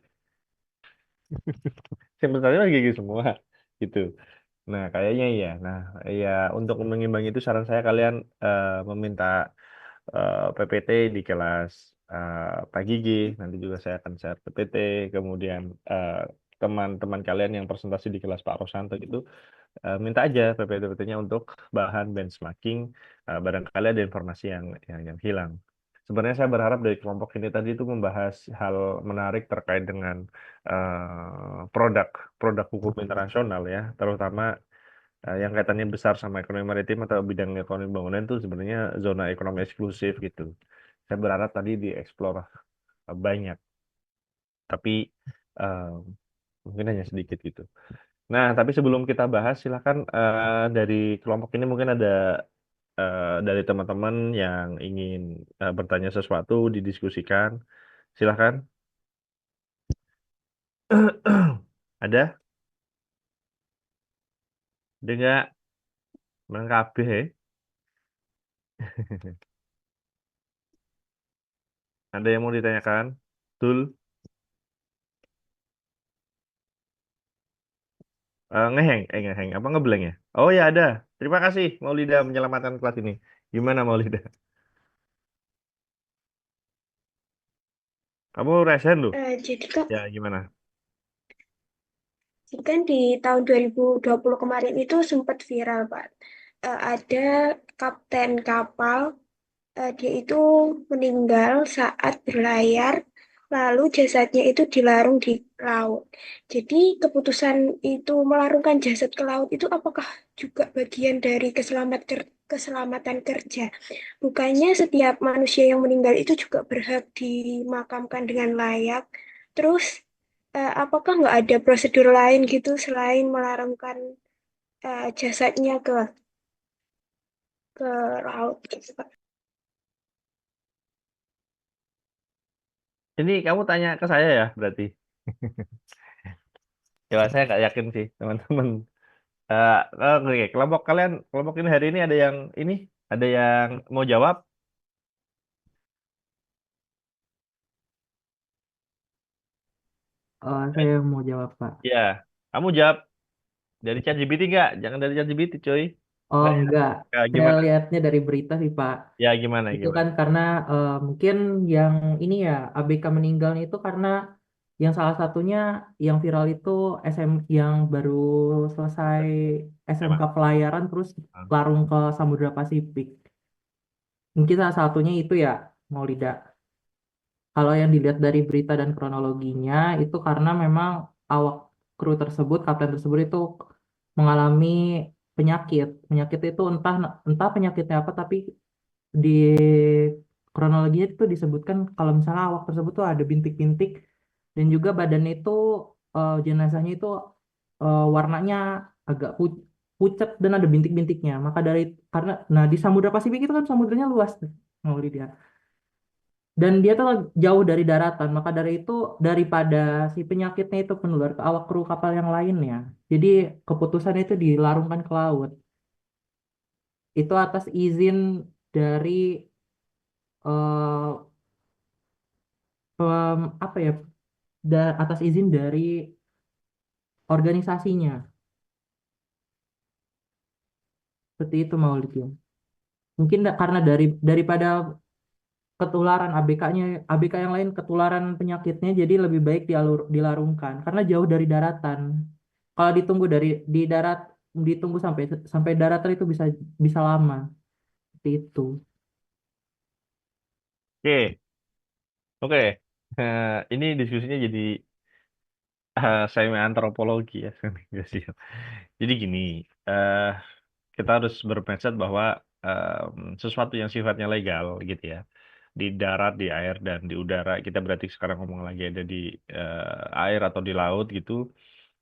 Yang presentasi Mas Gigi semua gitu. Nah, kayaknya iya. Nah, ya untuk mengimbangi itu saran saya kalian meminta PPT di kelas Pak Gigi. Nanti juga saya akan share PPT. Kemudian teman-teman kalian yang presentasi di kelas Pak Rosanto itu minta aja PPT-PPT-nya untuk bahan benchmarking. Barangkali ada informasi yang hilang. Sebenarnya saya berharap dari kelompok ini tadi itu membahas hal menarik terkait dengan produk produk hukum internasional ya, terutama yang kaitannya besar sama ekonomi maritim atau bidang ekonomi bangunan itu sebenarnya zona ekonomi eksklusif gitu. Saya berharap tadi dieksplor banyak, tapi eh, mungkin hanya sedikit gitu. Nah, tapi sebelum kita bahas, silakan dari kelompok ini mungkin ada dari teman-teman yang ingin bertanya sesuatu didiskusikan. Silakan. Ada? Ada nggak? Menangkap Ada yang mau ditanyakan? Betul? Ngeheng. Apa ngeblank ya? Oh ya ada. Terima kasih Maulida menyelamatkan kelas ini. Gimana Maulida? Kamu resen loh? Jadi Kak, Ya gimana? kan di tahun 2020 kemarin itu sempat viral, Pak. Ada kapten kapal, dia itu meninggal saat berlayar, lalu jasadnya itu dilarung di laut. Jadi keputusan itu melarungkan jasad ke laut itu apakah juga bagian dari keselamatan kerja? Bukannya setiap manusia yang meninggal itu juga berhak dimakamkan dengan layak. Terus apakah nggak ada prosedur lain gitu selain melarungkan jasadnya ke laut gitu, Pak? Ini kamu tanya ke saya ya berarti? Ya saya nggak yakin sih teman-teman. Oke, kelompok ini hari ini ada yang mau jawab? Saya mau jawab, Pak. Ya, kamu jawab dari ChatGPT nggak? Jangan dari ChatGPT, coy. Oh, Nggak ya? enggak. Ya, Saya gimana? lihatnya dari berita sih, Pak. Ya, gimana? Itu Gimana? kan karena mungkin yang ini ya, ABK meninggalnya itu karena yang salah satunya yang viral itu yang baru selesai SMK Emang. pelayaran terus larung ke Samudra Pasifik. Mungkin salah satunya itu ya, Maulida. Kalau yang dilihat dari berita dan kronologinya itu karena memang awak kru tersebut, kapten tersebut itu mengalami penyakit. Penyakit itu entah entah penyakitnya apa, tapi di kronologinya itu disebutkan kalau misalnya awak tersebut tuh ada bintik-bintik dan juga badan itu jenazahnya itu warnanya agak pucat dan ada bintik-bintiknya. Maka dari karena nah di Samudra Pasifik itu kan samudranya luas tuh, Maulida. Dan dia tuh jauh dari daratan, maka dari itu daripada si penyakitnya itu menular ke awak kru kapal yang lainnya, jadi keputusan itu dilarungkan ke laut. Itu atas izin dari eh, apa ya, atas izin dari organisasinya. Seperti itu Maulidin. Mungkin karena daripada ketularan ABK yang lain ketularan penyakitnya, jadi lebih baik dilarungkan karena jauh dari daratan. Kalau ditunggu di darat, ditunggu sampai sampai daratan itu bisa bisa lama. Seperti itu. Oke, oke. Ini diskusinya jadi semi antropologi ya. Nggak sih. Jadi gini, eh kita harus bermindset bahwa sesuatu yang sifatnya legal gitu ya, di darat, di air, dan di udara, kita berarti sekarang ngomong lagi ada di air atau di laut gitu,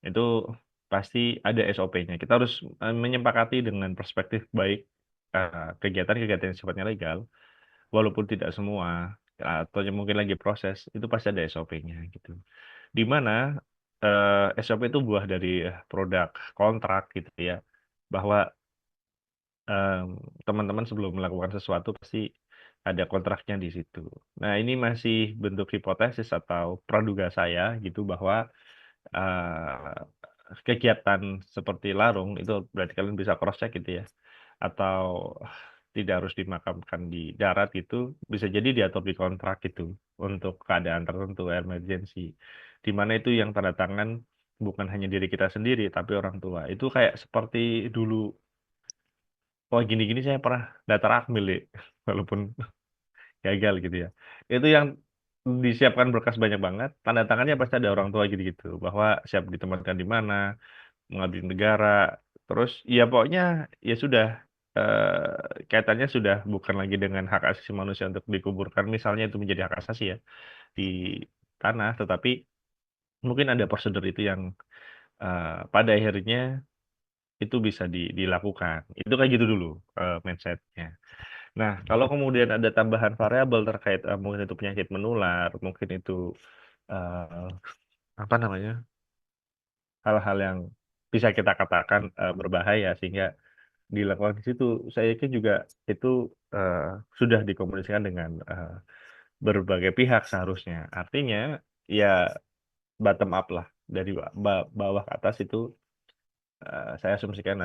itu pasti ada SOP-nya. Kita harus menyepakati dengan perspektif baik kegiatan-kegiatan yang sifatnya legal, walaupun tidak semua, atau yang mungkin lagi proses, itu pasti ada SOP-nya gitu. Di mana SOP itu buah dari produk kontrak gitu ya, bahwa em, teman-teman sebelum melakukan sesuatu pasti ada kontraknya di situ. Nah, ini masih bentuk hipotesis atau praduga saya gitu bahwa kegiatan seperti larung itu berarti kalian bisa cross check gitu ya. Atau tidak harus dimakamkan di darat gitu, bisa jadi diatur di kontrak gitu untuk keadaan tertentu emergency. Di mana itu yang tanda tangan bukan hanya diri kita sendiri tapi orang tua. Itu kayak seperti dulu, oh gini-gini saya pernah daftar akmil ya, walaupun gagal gitu ya. Itu yang disiapkan berkas banyak banget, tanda tangannya pasti ada orang tua gitu-gitu, bahwa siap ditempatkan di mana, mengabdi negara, terus ya pokoknya ya sudah, kaitannya sudah bukan lagi dengan hak asasi manusia untuk dikuburkan, misalnya itu menjadi hak asasi ya di tanah, tetapi mungkin ada prosedur itu yang pada akhirnya itu bisa dilakukan. Itu kayak gitu dulu mindsetnya. Nah, kalau kemudian ada tambahan variabel terkait mungkin itu penyakit menular, mungkin itu eh, apa namanya, hal-hal yang bisa kita katakan berbahaya sehingga dilakukan di situ, saya yakin juga itu eh, sudah dikomunikasikan dengan berbagai pihak seharusnya. Artinya ya bottom up lah, dari bawah ke atas itu saya asumsikan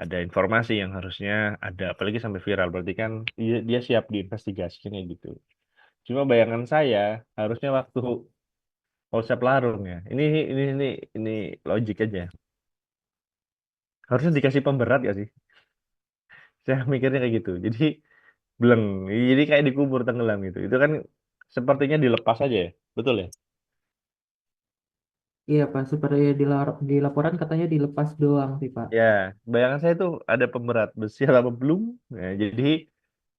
ada informasi yang harusnya ada, apalagi sampai viral berarti kan dia siap diinvestigasinya gitu. Cuma bayangan saya harusnya waktu konsep larung ya. Ini logik aja. Harusnya dikasih pemberat ya sih. Saya mikirnya kayak gitu. Jadi bleng. Jadi kayak dikubur tenggelam gitu. Itu kan sepertinya dilepas aja ya. Betul ya? Iya Pak, seperti di laporan katanya dilepas doang sih Pak. Ya, bayangan saya tuh ada pemberat besi apa belum. Nah, jadi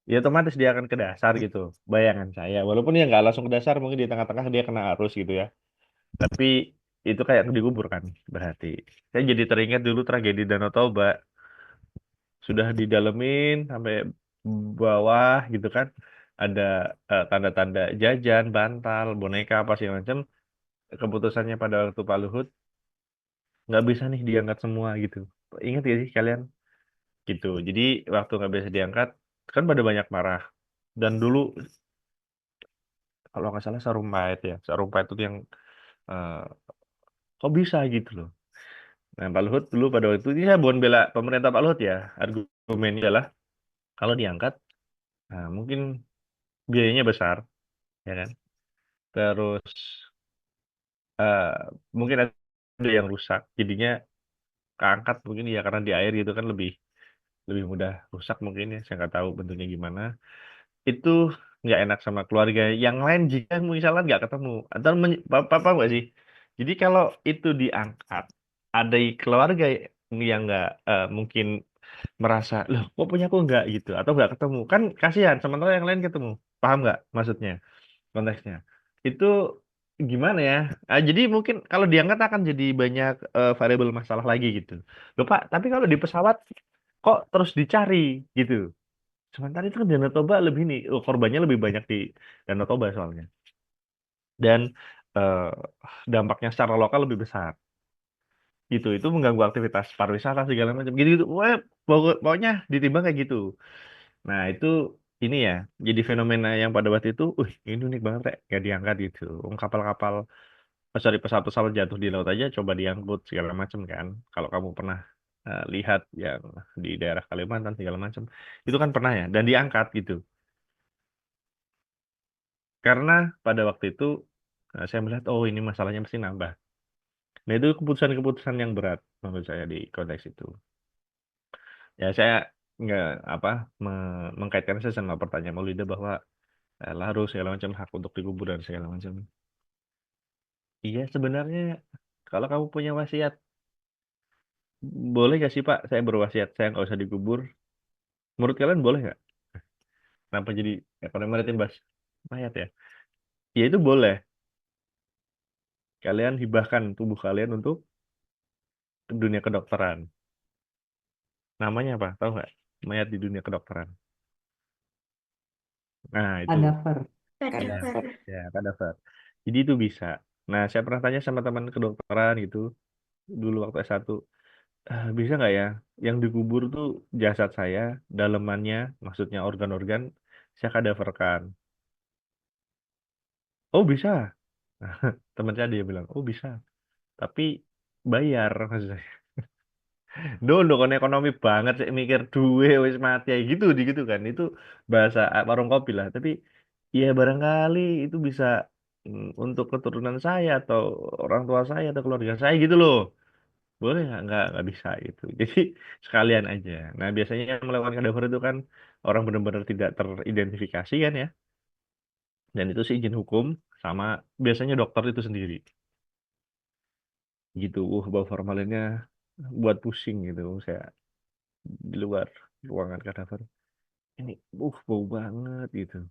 ya otomatis dia akan ke dasar gitu. Bayangan saya. Walaupun ya nggak langsung ke dasar, mungkin di tengah-tengah dia kena arus gitu ya. Tapi itu kayak dikubur kan berarti. Saya jadi teringat dulu tragedi Danau Toba, sudah didalemin sampai bawah gitu kan. Ada tanda-tanda jajan, bantal, boneka apa sih macam. Keputusannya pada waktu Pak Luhut nggak bisa nih diangkat semua gitu. Ingat ya sih kalian gitu. Jadi waktu nggak bisa diangkat kan pada banyak marah. Dan dulu kalau nggak salah Sarumpait ya, Sarumpait itu yang eh, kok bisa gitu loh. Nah, Pak Luhut dulu pada waktu itu, ya bukan bela pemerintah Pak Luhut ya, argumennya lah kalau diangkat, nah, mungkin biayanya besar, ya kan? Terus eh, mungkin ada yang rusak, jadinya keangkat mungkin ya karena di air gitu kan lebih lebih mudah rusak mungkin ya, saya nggak tahu bentuknya gimana. Itu nggak enak sama keluarga yang lain jika misalnya nggak ketemu, atau apa nggak sih? Jadi kalau itu diangkat, ada keluarga yang nggak mungkin merasa loh kok punya aku nggak gitu atau nggak ketemu kan kasihan sementara yang lain ketemu, paham nggak maksudnya konteksnya itu gimana ya. Jadi mungkin kalau diangkat akan jadi banyak variabel masalah lagi gitu loh Pak, tapi kalau di pesawat kok terus dicari gitu, sementara itu kan Danau Toba lebih nih, korbannya lebih banyak di Danau Toba soalnya, dan eh, dampaknya secara lokal lebih besar gitu, itu mengganggu aktivitas pariwisata segala macam gitu gitu. Pokoknya ditimbang kayak gitu. Nah, itu ini ya, jadi fenomena yang pada waktu itu, ini unik banget, Rek, gak diangkat gitu. Kapal-kapal, sorry, pesawat-pesawat jatuh di laut aja coba diangkut segala macam kan. Kalau kamu pernah lihat yang di daerah Kalimantan segala macam, itu kan pernah ya, dan diangkat gitu. Karena pada waktu itu saya melihat, oh ini masalahnya mesti nambah. Nah, itu keputusan-keputusan yang berat menurut saya di konteks itu. Ya, saya nggak apa mengkaitkan saya sama pertanyaan Maulida bahwa harus segala macam hak untuk dikubur dan segala macam. Iya, sebenarnya kalau kamu punya wasiat, boleh nggak sih Pak, saya berwasiat saya nggak usah dikubur? Menurut kalian boleh nggak? Kenapa jadi ekonomi maritim bahas mayat ya? Ya itu boleh. Kalian hibahkan tubuh kalian untuk dunia kedokteran. Namanya apa? Tahu nggak? Mayat di dunia kedokteran. Nah, itu. Kadaver. Kadaver. Ya, kadaver. Jadi itu bisa. Nah, saya pernah tanya sama teman kedokteran gitu, dulu waktu S1. Bisa nggak ya, yang dikubur tuh jasad saya, dalemannya, maksudnya organ-organ, saya kadaverkan. Oh bisa. Teman saya dia bilang, oh bisa. Tapi bayar, maksud saya. Dulu kan ekonomi banget sih mikir duwe wis mati ya gitu kan. Itu bahasa warung kopi lah. Tapi ya barangkali itu bisa untuk keturunan saya atau orang tua saya atau keluarga saya gitu loh. Boleh nggak? Nggak bisa gitu. Jadi sekalian aja. Nah biasanya yang melakukan kadaver itu kan orang benar-benar tidak teridentifikasi kan ya. Dan itu sih izin hukum sama biasanya dokter itu sendiri. Gitu. Bau formalinnya buat pusing gitu. Saya di luar ruangan kadaver. Ini bau banget gitu,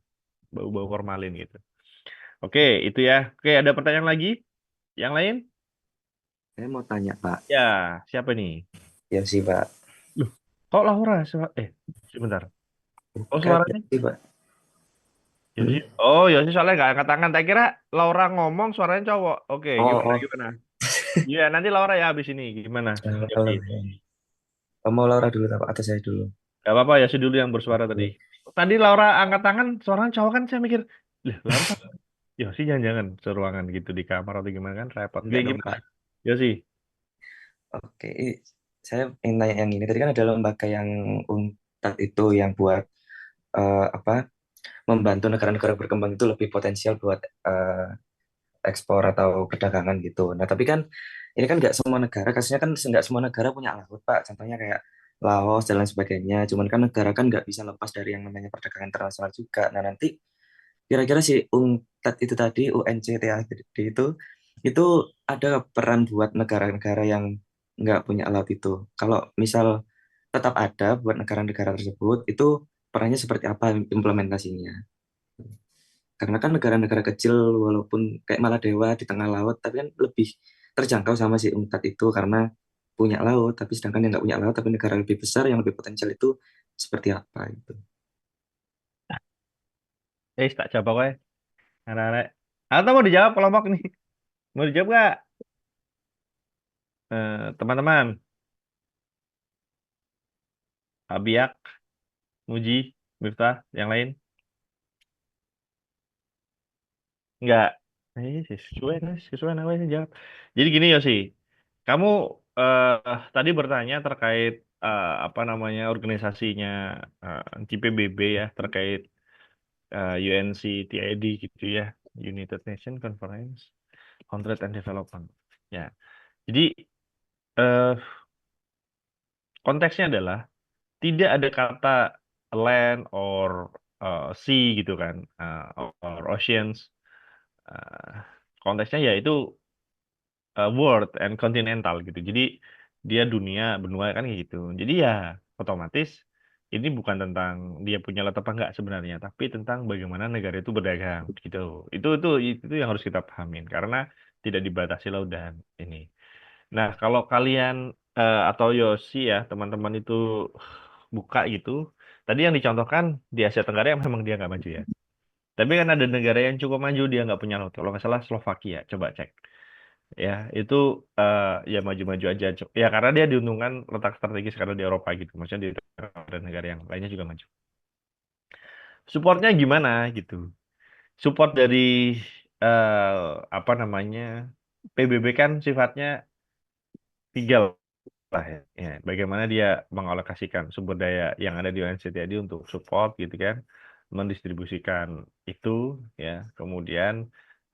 bau-bau formalin gitu. Oke, itu ya. Oke, ada pertanyaan lagi yang lain? Saya mau tanya, Pak. Ya, siapa nih? Ya sih, Pak. Loh, kok Laura sebentar, oh Bukan ya suaranya sih, Pak. Yosi. Hmm? Oh, Yosi soalnya nggak angkat tangan. Tak kira Laura ngomong suaranya cowok. Oke, Oh, gimana oh. gimana? Iya, nanti Laura ya habis ini gimana? Yosi. Mau Laura dulu Pak, atau saya dulu? Gak apa-apa, Yosi dulu yang bersuara tadi. Oke. Tadi Laura angkat tangan, suaranya cowok kan saya mikir, lah Laura sama Yosi jangan-jangan seruangan gitu di kamar atau gimana kan repot. Enggak Kayak dong, gimana? Pak. Yosi. Oke, saya ingin nanya yang ini. Tadi kan ada lembaga yang UNCTAD itu yang buat apa membantu negara-negara berkembang itu lebih potensial buat ekspor atau perdagangan gitu. Nah, tapi kan ini kan nggak semua negara, kasusnya kan nggak semua negara punya laut, Pak. Contohnya kayak Laos dan lain sebagainya. Cuman kan negara kan nggak bisa lepas dari yang namanya perdagangan internasional juga. Nah, nanti kira-kira si UNCTAD itu tadi, UNCTAD itu ada peran buat negara-negara yang nggak punya laut itu. Kalau misal tetap ada buat negara-negara tersebut, itu perannya seperti apa implementasinya? Karena kan negara-negara kecil walaupun kayak Maladewa di tengah laut, tapi kan lebih terjangkau sama si UNCTAD itu karena punya laut. Tapi sedangkan yang nggak punya laut, tapi negara lebih besar yang lebih potensial itu seperti apa itu? Tak jawab ya. Anak-anak. Atau mau dijawab kelompok nih? Mau dijawab nggak? Teman-teman, Abiak, Muji, Miftah, yang lain? Nggak. Sesuai namanya jawab. Jadi gini Yosi, kamu tadi bertanya terkait apa namanya organisasinya GPBB ya terkait UNCTAD gitu ya, United Nations Conference on Trade and Development. Ya, jadi eh, konteksnya adalah tidak ada kata land or sea gitu kan, or oceans. Eh, konteksnya yaitu world and continental gitu. Jadi dia dunia benua kan kayak gitu. Jadi ya otomatis ini bukan tentang dia punya laut apa enggak sebenarnya, tapi tentang bagaimana negara itu berdagang gitu. Itu yang harus kita pahamin karena tidak dibatasi laut dan ini. Nah, kalau kalian atau Yosi ya teman-teman itu buka gitu. Tadi yang dicontohkan di Asia Tenggara yang memang dia nggak maju ya. Tapi kan ada negara yang cukup maju dia nggak punya laut. Kalau nggak salah Slovakia, coba cek. Ya, itu ya maju-maju aja. Ya, karena dia diuntungkan letak strategis karena di Eropa gitu. Maksudnya di negara yang lainnya juga maju. supportnya gimana gitu. Support dari apa namanya PBB kan sifatnya tiga lah ya. Ya, bagaimana dia mengalokasikan sumber daya yang ada di UNCTAD untuk support gitu kan, mendistribusikan itu ya, kemudian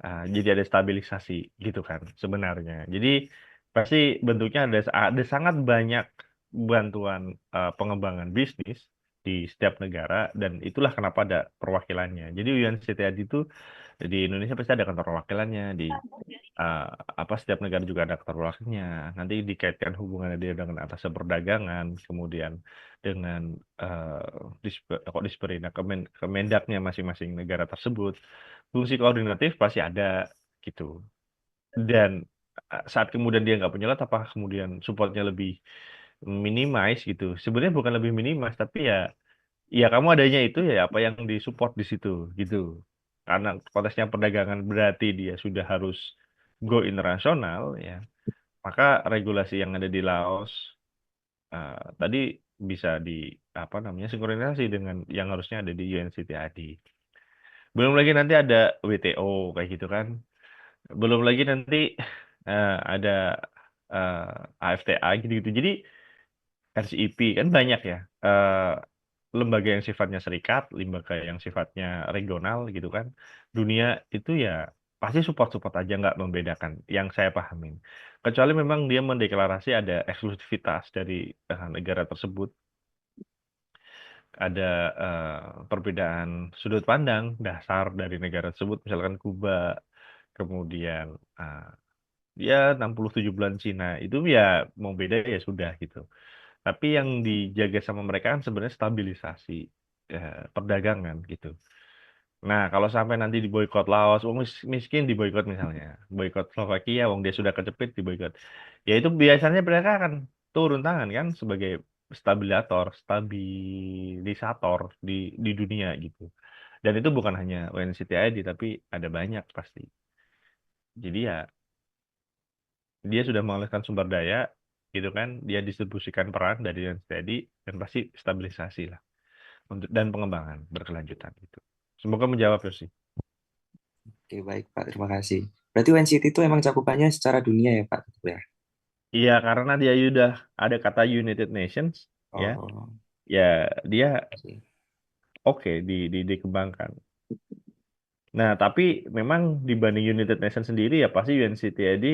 jadi ada stabilisasi gitu kan sebenarnya. Jadi pasti bentuknya ada sangat banyak bantuan pengembangan bisnis di setiap negara dan itulah kenapa ada perwakilannya. Jadi UNCTAD itu di Indonesia pasti ada kantor perwakilannya di uh, apa setiap negara juga ada keterwakilannya. Nanti dikaitkan hubungannya dia dengan atas perdagangan, kemudian dengan Disperina, Kemendaknya masing-masing negara tersebut. Fungsi koordinatif pasti ada gitu. Dan saat kemudian dia nggak punya lot, apa kemudian supportnya lebih minimize gitu. Sebenarnya bukan lebih minimize, tapi ya kamu adanya itu ya apa yang disupport di situ gitu. Karena konteksnya perdagangan berarti dia sudah harus go internasional ya. Maka regulasi yang ada di Laos tadi bisa di apa namanya sinkronisasi dengan yang harusnya ada di UNCTAD. Belum lagi nanti ada WTO kayak gitu kan. Belum lagi nanti ada AFTA gitu-gitu. Jadi RCEP kan banyak ya. Lembaga yang sifatnya serikat, lembaga yang sifatnya regional gitu kan. Dunia itu ya pasti support-support aja nggak membedakan yang saya pahamin. Kecuali memang dia mendeklarasi ada eksklusivitas dari negara tersebut, ada perbedaan sudut pandang dasar dari negara tersebut, misalkan Kuba, kemudian dia 67 bulan Cina, itu ya mau beda ya sudah gitu. Tapi yang dijaga sama mereka kan sebenarnya stabilisasi perdagangan gitu. Nah, kalau sampai nanti diboikot Laos, wong miskin diboikot misalnya, boikot Slovakia, wong dia sudah kecepit diboikot. Ya itu biasanya mereka akan turun tangan kan sebagai stabilisator di dunia gitu. Dan itu bukan hanya UNCTAD tapi ada banyak pasti. Jadi ya dia sudah mengalihkan sumber daya gitu kan, dia distribusikan peran dari UNCTAD dan pasti stabilisasi lah untuk dan pengembangan berkelanjutan gitu. Semoga menjawab sih. Oke, baik Pak, terima kasih. Berarti UNCT itu emang cakupannya secara dunia ya Pak? Gitu ya? Iya, karena dia sudah ada kata United Nations, ya, Oh, ya dia oke. oke dikembangkan. Nah, tapi memang dibanding United Nations sendiri ya pasti UNCTAD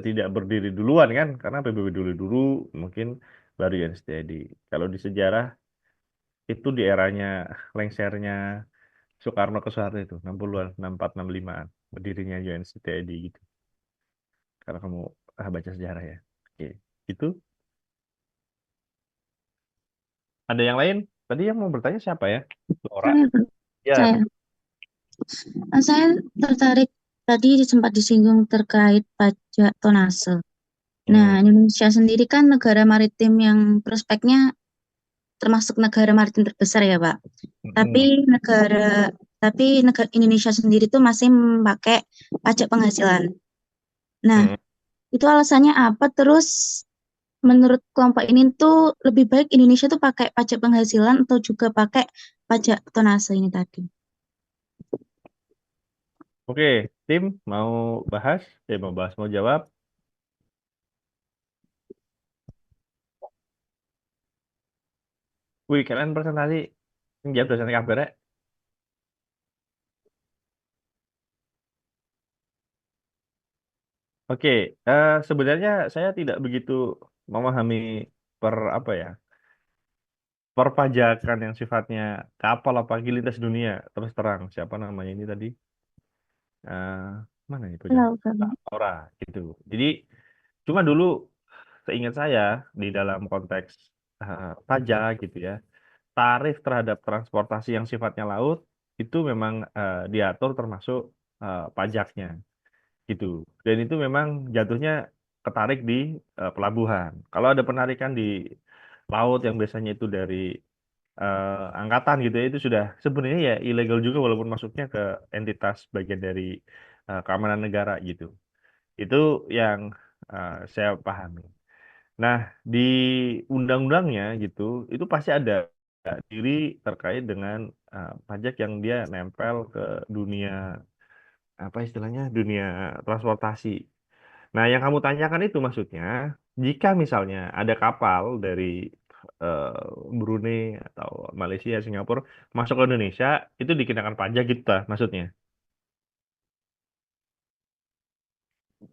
tidak berdiri duluan kan, karena PBB dulu mungkin baru UNCTAD. Kalau di sejarah itu di eranya lengsernya Soekarno ke Soeharto itu 60-an, 64, 65-an berdirinya UNCTAD gitu. Karena kamu baca sejarah ya. Oke, itu ada yang lain? Tadi yang mau bertanya siapa ya? Laura? Saya, Ya, saya, saya tertarik tadi sempat disinggung terkait pajak tonase. Nah, hmm, Indonesia sendiri kan negara maritim yang prospeknya termasuk negara maritim terbesar ya, Pak. Tapi hmm, negara Indonesia sendiri tuh masih memakai pajak penghasilan. Nah, hmm. itu alasannya apa? Terus menurut kelompok ini tuh lebih baik Indonesia tuh pakai pajak penghasilan atau juga pakai pajak tonase ini tadi? Oke, tim mau bahas? Mau jawab? Wih, kalian presentasi jawab dosen kabar ya? Oke, sebenarnya saya tidak begitu memahami apa ya perpajakan yang sifatnya kapal apalagi lintas dunia. Terus terang siapa namanya ini tadi? Eh, Mana itu ya? Halo, Kak. Laura gitu. Jadi cuma dulu seingat saya di dalam konteks pajak gitu ya, tarif terhadap transportasi yang sifatnya laut itu memang diatur termasuk pajaknya gitu. Dan itu memang jatuhnya ketarik di pelabuhan. Kalau ada penarikan di laut yang biasanya itu dari angkatan gitu ya, itu sudah sebenarnya ya ilegal juga walaupun masuknya ke entitas bagian dari keamanan negara gitu. Itu yang saya pahami. Nah, di undang-undangnya gitu, itu pasti ada diri terkait dengan pajak yang dia nempel ke dunia apa istilahnya dunia transportasi. Nah, yang kamu tanyakan itu maksudnya jika misalnya ada kapal dari Brunei atau Malaysia, Singapura masuk ke Indonesia itu dikenakan pajak gitu ta, maksudnya.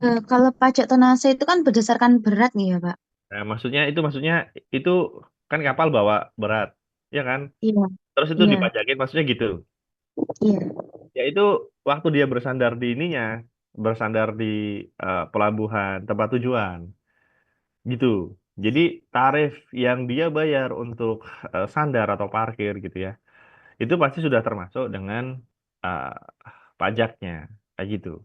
Kalau pajak tonnase itu kan berdasarkan berat nih ya, Pak. Nah, maksudnya itu kan kapal bawa berat, ya kan? Iya, Terus itu iya, dipajakin maksudnya gitu. iya. Ya itu waktu dia bersandar di ininya, bersandar di pelabuhan tempat tujuan, gitu. Jadi tarif yang dia bayar untuk sandar atau parkir gitu ya, itu pasti sudah termasuk dengan uh, pajaknya, kayak gitu.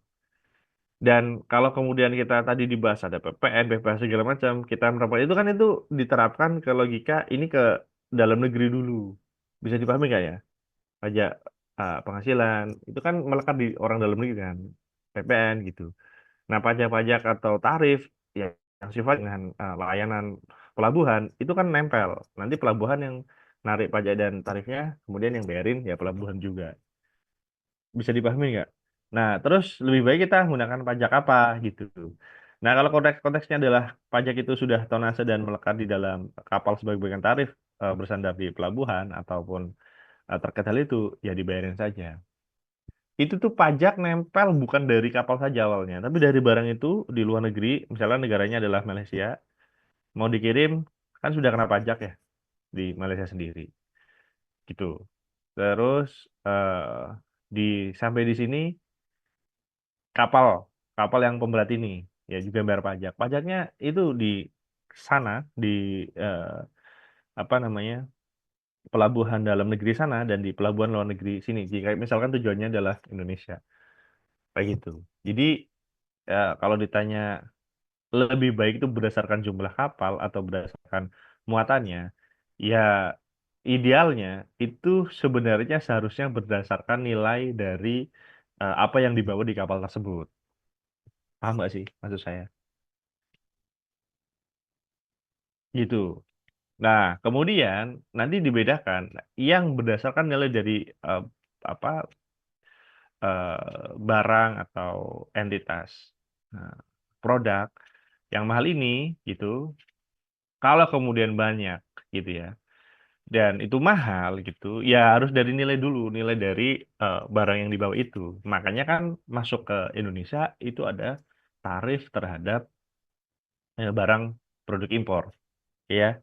Dan kalau kemudian kita tadi dibahas ada PPN, BPH segala macam, kita menerapkan itu kan itu diterapkan ke logika ini ke dalam negeri dulu. Bisa dipahami nggak ya? Pajak penghasilan itu kan melekat di orang dalam negeri kan, PPN gitu. Nah, pajak-pajak atau tarif ya yang sifat dengan layanan pelabuhan itu kan nempel. Nanti pelabuhan yang narik pajak dan tarifnya, kemudian yang bayarin ya pelabuhan juga. Bisa dipahami nggak? Nah, terus lebih baik kita menggunakan pajak apa gitu. Nah, kalau konteksnya adalah pajak itu sudah tonnase dan melekat di dalam kapal sebagai bagian tarif bersandar di pelabuhan ataupun terkait hal itu, ya dibayarin saja. Itu tuh pajak nempel bukan dari kapal saja awalnya, tapi dari barang itu di luar negeri, misalnya negaranya adalah Malaysia, mau dikirim kan sudah kena pajak ya di Malaysia sendiri, gitu. Terus di sampai di sini kapal kapal yang pemberat ini ya juga bayar pajak. Pajaknya itu di sana di eh, apa namanya pelabuhan dalam negeri sana dan di pelabuhan luar negeri sini. Jika misalkan tujuannya adalah Indonesia, kayak gitu. Jadi kalau ditanya lebih baik itu berdasarkan jumlah kapal atau berdasarkan muatannya, ya idealnya itu sebenarnya seharusnya berdasarkan nilai dari apa yang dibawa di kapal tersebut. Paham nggak sih maksud saya? Gitu. Nah, kemudian nanti dibedakan yang berdasarkan nilai dari eh, apa barang atau entitas nah, produk yang mahal ini gitu. Kalau kemudian banyak gitu ya, dan itu mahal gitu, ya harus dari nilai dulu, nilai dari barang yang dibawa itu. Makanya kan masuk ke Indonesia itu ada tarif terhadap barang produk impor, ya.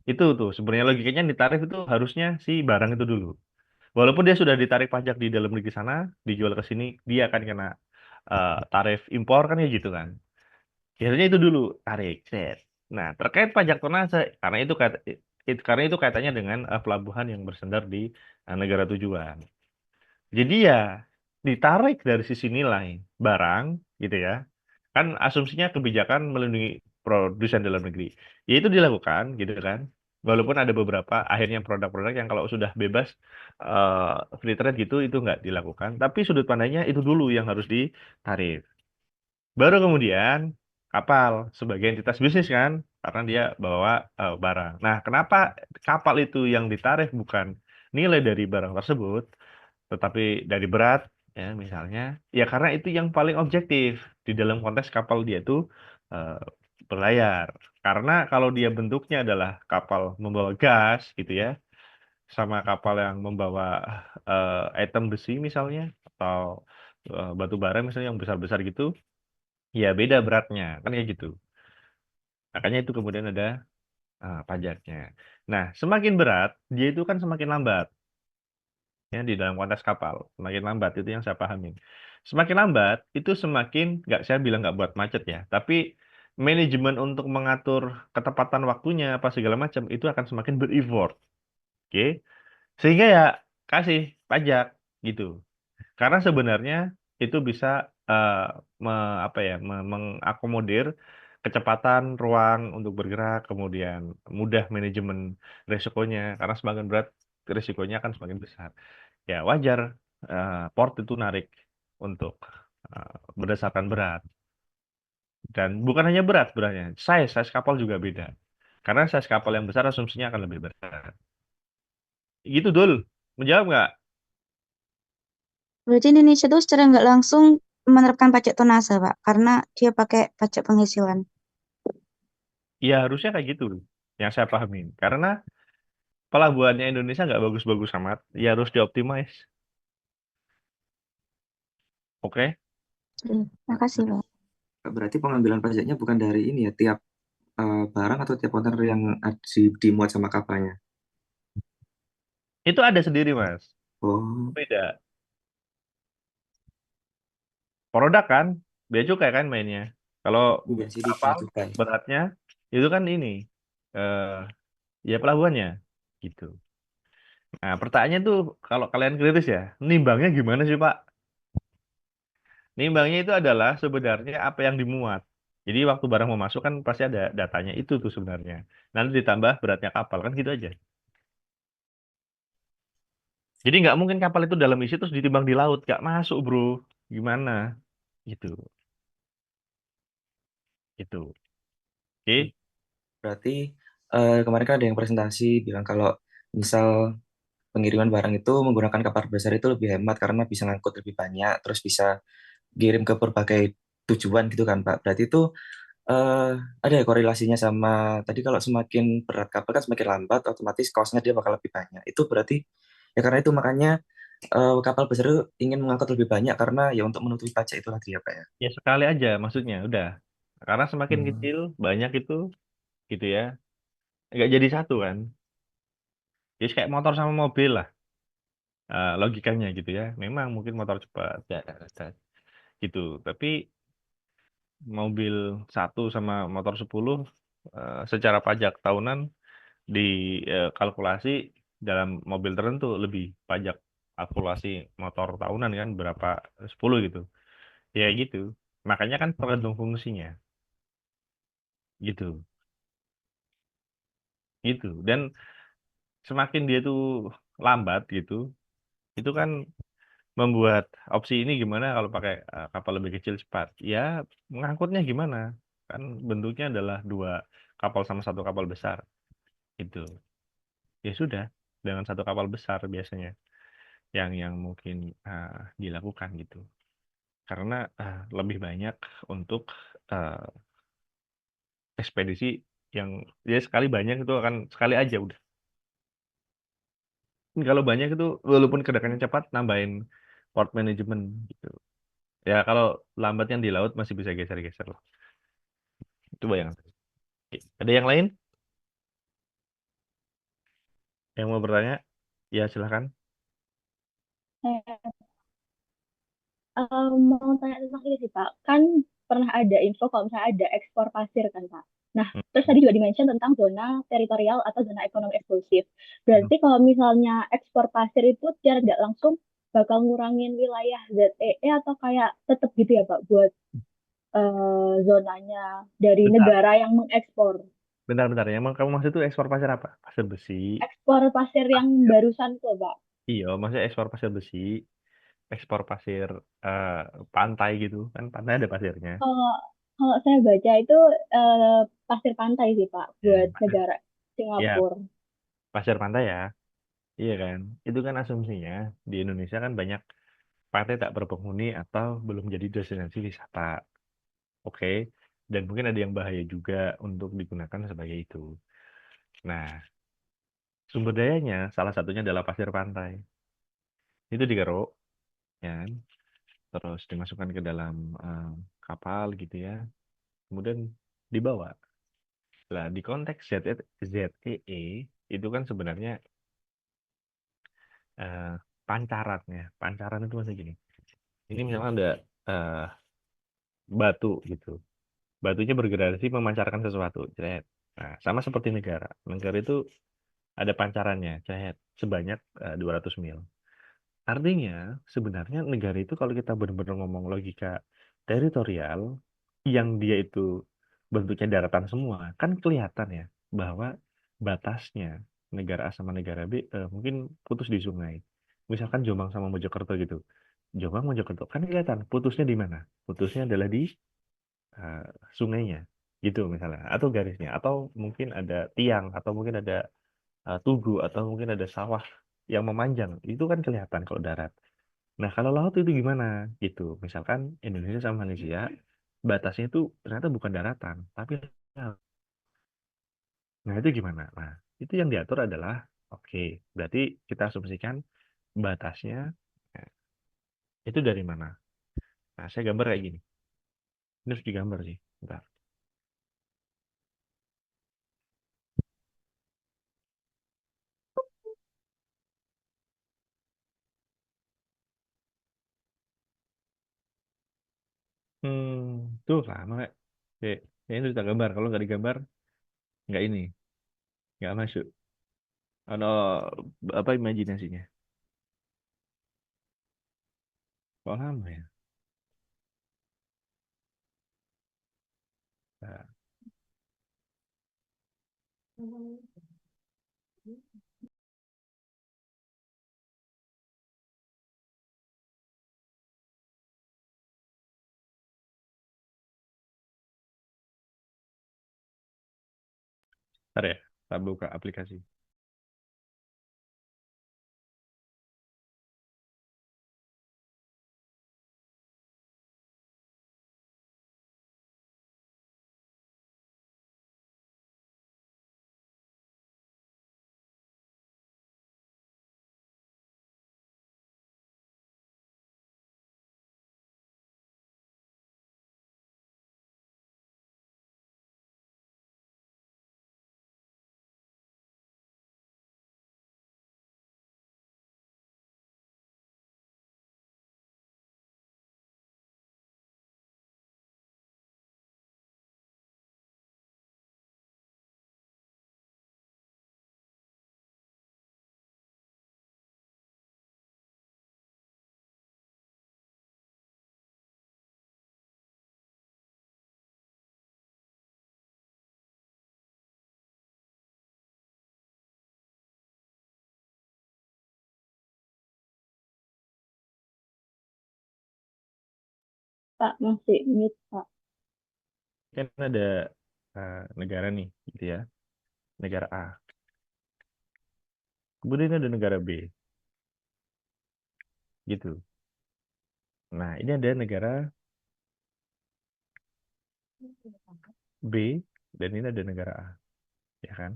Itu tuh sebenarnya logikanya di tarif itu harusnya si barang itu dulu. Walaupun dia sudah ditarik pajak di dalam negeri sana, dijual ke sini, dia akan kena tarif impor kan ya gitu kan. Biasanya itu dulu tarik, set. Nah, terkait pajak tonnase, karena itu kaitannya dengan pelabuhan yang bersandar di negara tujuan. Jadi ya ditarik dari sisi nilai barang gitu ya. Kan asumsinya kebijakan melindungi produsen dalam negeri. Ya itu dilakukan gitu kan. Walaupun ada beberapa akhirnya produk-produk yang kalau sudah bebas free trade gitu itu nggak dilakukan. Tapi sudut pandangnya itu dulu yang harus ditarik. Baru kemudian kapal sebagai entitas bisnis kan, karena dia bawa barang. Nah, kenapa kapal itu yang ditarik bukan nilai dari barang tersebut, tetapi dari berat, ya misalnya, ya karena itu yang paling objektif di dalam konteks kapal dia itu eh, berlayar. Karena kalau dia bentuknya adalah kapal membawa gas gitu ya, sama kapal yang membawa item besi misalnya, atau batu bara misalnya yang besar-besar gitu, ya beda beratnya kan kayak gitu. Makanya itu kemudian ada pajaknya. Nah, semakin berat dia itu kan semakin lambat ya di dalam konteks kapal. Semakin lambat itu yang saya pahamin. Semakin lambat itu semakin nggak saya bilang nggak buat macet ya, tapi manajemen untuk mengatur ketepatan waktunya apa segala macam itu akan semakin ber-effort. Oke. Sehingga ya kasih pajak gitu. Karena sebenarnya itu bisa eh, apa ya mengakomodir kecepatan ruang untuk bergerak, kemudian mudah manajemen resikonya karena semakin berat risikonya akan semakin besar. Ya wajar port itu narik untuk eh, berdasarkan berat dan bukan hanya berat sebenarnya, size kapal juga beda. Karena size kapal yang besar asumsinya akan lebih berat. Gitu Dul. Menjawab nggak? Berarti Indonesia tuh secara nggak langsung menerapkan pajak tonase, Pak, karena dia pakai pajak penghasilan. Ya harusnya kayak gitu yang saya pahamin. Karena pelabuhannya Indonesia nggak bagus-bagus amat. Ya harus dioptimize. Oke? Makasih, Pak. Berarti pengambilan pajaknya bukan dari ini ya, tiap barang atau tiap kontainer yang dimuat sama kapalnya. Itu ada sendiri, Mas. Oh, Beda. Produk kan, bea cukai kan mainnya. Kalau iya sih di bea kapal cukai. beratnya itu kan ini, eh ya pelabuhannya gitu. Nah, pertanyaannya tuh kalau kalian kritis ya, nimbangnya gimana sih Pak? Nimbangnya itu adalah sebenarnya apa yang dimuat. Jadi waktu barang mau masuk kan pasti ada datanya itu tuh sebenarnya. Nanti ditambah beratnya kapal kan gitu aja. Jadi nggak mungkin kapal itu dalam isi terus ditimbang di laut, nggak masuk bro. Gimana? Gitu, gitu. Oke? Berarti kemarin kan ada yang presentasi bilang kalau misal pengiriman barang itu menggunakan kapal besar itu lebih hemat karena bisa ngangkut lebih banyak, terus bisa kirim ke berbagai tujuan gitu kan Pak. Berarti itu eh, ada ya korelasinya sama tadi kalau semakin berat kapal kan semakin lambat, otomatis cost-nya dia bakal lebih banyak. Itu berarti ya karena itu makanya kapal besar itu ingin mengangkut lebih banyak karena ya untuk menutupi pajak itu tadi ya Pak ya. Ya sekali aja maksudnya, udah. Karena semakin Hmm. kecil, banyak itu, gitu ya. Nggak jadi satu kan. Jadi kayak motor sama mobil lah, logikanya gitu ya. Memang mungkin motor cepat, ya, gitu. Tapi mobil satu sama motor 10, secara pajak tahunan dikalkulasi dalam mobil tertentu lebih pajak kalkulasi motor tahunan kan berapa 10 gitu. Ya gitu. Makanya kan tergantung fungsinya, gitu. Gitu. Dan semakin dia tuh lambat gitu, itu kan membuat opsi ini gimana kalau pakai kapal lebih kecil cepat. Ya, mengangkutnya gimana? Kan bentuknya adalah dua kapal sama satu kapal besar. Itu. Ya sudah, dengan satu kapal besar biasanya yang mungkin dilakukan gitu. Karena lebih banyak untuk uh, ekspedisi yang ya sekali banyak itu akan sekali aja udah. Kalau banyak itu walaupun kedatangannya cepat nambahin port management gitu. Ya kalau lambat yang di laut masih bisa geser-geser lah. Itu bayangan. Oke. Ada yang lain yang mau bertanya? Ya silahkan. Mau tanya tentang ini sih Pak, kan pernah ada info kalau misalnya ada ekspor pasir kan Pak. Nah, terus tadi juga dimention tentang zona teritorial atau zona ekonomi eksklusif. Berarti kalau misalnya ekspor pasir itu secara tidak langsung bakal ngurangin wilayah ZEE atau kayak tetap gitu ya Pak buat zonanya dari Bentar, negara yang mengekspor. bentar. Yang kamu maksud itu ekspor pasir apa? Pasir besi. Ekspor pasir yang Pasir. barusan tuh Pak. Iya, maksudnya ekspor pasir besi, ekspor pasir eh, pantai gitu kan, pantai ada pasirnya. Kalau kalau saya baca itu eh, pasir pantai sih Pak Ya, buat pasir. negara Ya, Singapura. pasir pantai ya. Iya kan? Itu kan asumsinya di Indonesia kan banyak pantai tak berpenghuni atau belum jadi destinasi wisata. Oke. Dan mungkin ada yang bahaya juga untuk digunakan sebagai itu. Nah, sumber dayanya salah satunya adalah pasir pantai. Itu digeruk, ya kan? Terus dimasukkan ke dalam kapal gitu ya. Kemudian dibawa. Nah, di konteks ZEE itu kan sebenarnya eh, pancarannya. Pancaran itu maksudnya gini. Ini misalnya ada eh, batu gitu. Batunya bergerasi memancarkan sesuatu. Cret. Nah, sama seperti negara. Negara itu ada pancarannya, cret, sebanyak 200 mil. Artinya, sebenarnya negara itu kalau kita benar-benar ngomong logika teritorial, yang dia itu bentuknya daratan semua, kan kelihatan ya bahwa batasnya negara A sama negara B mungkin putus di sungai. Misalkan Jombang sama Mojokerto gitu. Jombang, Mojokerto, kan kelihatan putusnya di mana? Putusnya adalah di eh, sungainya, gitu misalnya. Atau garisnya, atau mungkin ada tiang, atau mungkin ada tugu, atau mungkin ada sawah yang memanjang itu kan kelihatan kalau darat. Nah, kalau laut itu gimana gitu? Misalkan Indonesia sama Malaysia batasnya itu ternyata bukan daratan, tapi laut. Nah, itu gimana? Nah, itu yang diatur adalah oke, berarti kita asumsikan batasnya eh, itu dari mana? Nah, saya gambar kayak gini. Ini harus digambar sih. Bentar. Tuh lama kayak. Oke, ini harus kita gambar. Kalau nggak digambar, nggak ini, nggak masuk. Ada apa imajinasinya? Kok lama ya? Nah, ntar ya, kita buka aplikasi. Pak, masih mute, Pak. Kan ada negara nih, gitu ya. Negara A. Kemudian ada negara B, gitu. Nah, ini ada negara B dan ini ada negara A, ya kan?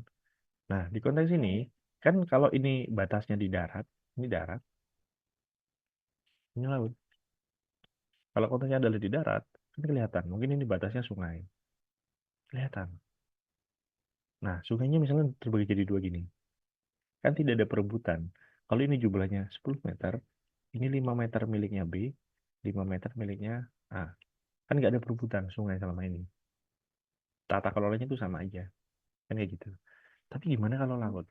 Nah, di konteks ini kan kalau ini batasnya di darat, ini laut. Kalau konteksnya adalah di darat, kan kelihatan. Mungkin ini batasnya sungai, kelihatan. Nah, sungainya misalnya terbagi jadi dua gini. Kan tidak ada perebutan. Kalau ini jumlahnya 10 meter, ini 5 meter miliknya B, 5 meter miliknya A. Kan nggak ada perebutan sungai selama ini. Tata kelolanya itu sama aja. Kan kayak gitu. Tapi gimana kalau laut?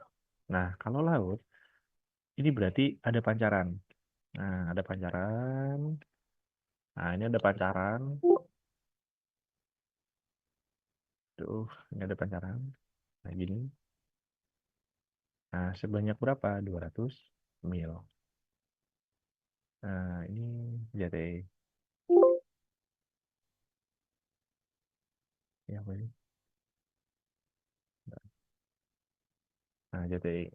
Nah, kalau laut, ini berarti ada pancaran. Nah, ada pancaran. Nah, ini ada pancaran. Tuh, ini ada pancaran. Nah, gini. Nah, sebanyak berapa? 200 mil. Nah, ini JTE. Ya, apa ini? Nah, JTE.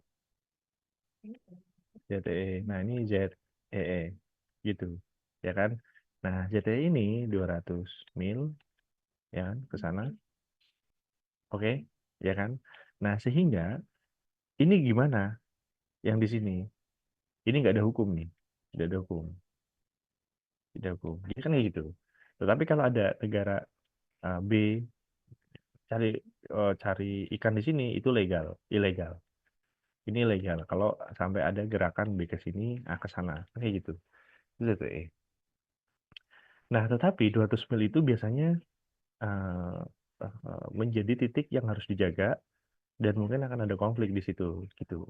JTE. Nah, ini ZEE. Gitu. Ya kan? Nah, JTE ini 200 mil. Ya kan? Ke sana. Oke. Ya kan? Nah, sehingga ini gimana yang di sini? Ini nggak ada hukum nih. Tidak ada hukum. Tidak ada hukum. Jadi kan kayak gitu. Tetapi kalau ada negara B cari cari ikan di sini itu legal, ilegal. Ini legal. Kalau sampai ada gerakan B ke sini, A ke sana, kayak gitu. Itu ZTE. Nah, tetapi 200 mil itu biasanya uh, menjadi titik yang harus dijaga dan mungkin akan ada konflik di situ, gitu.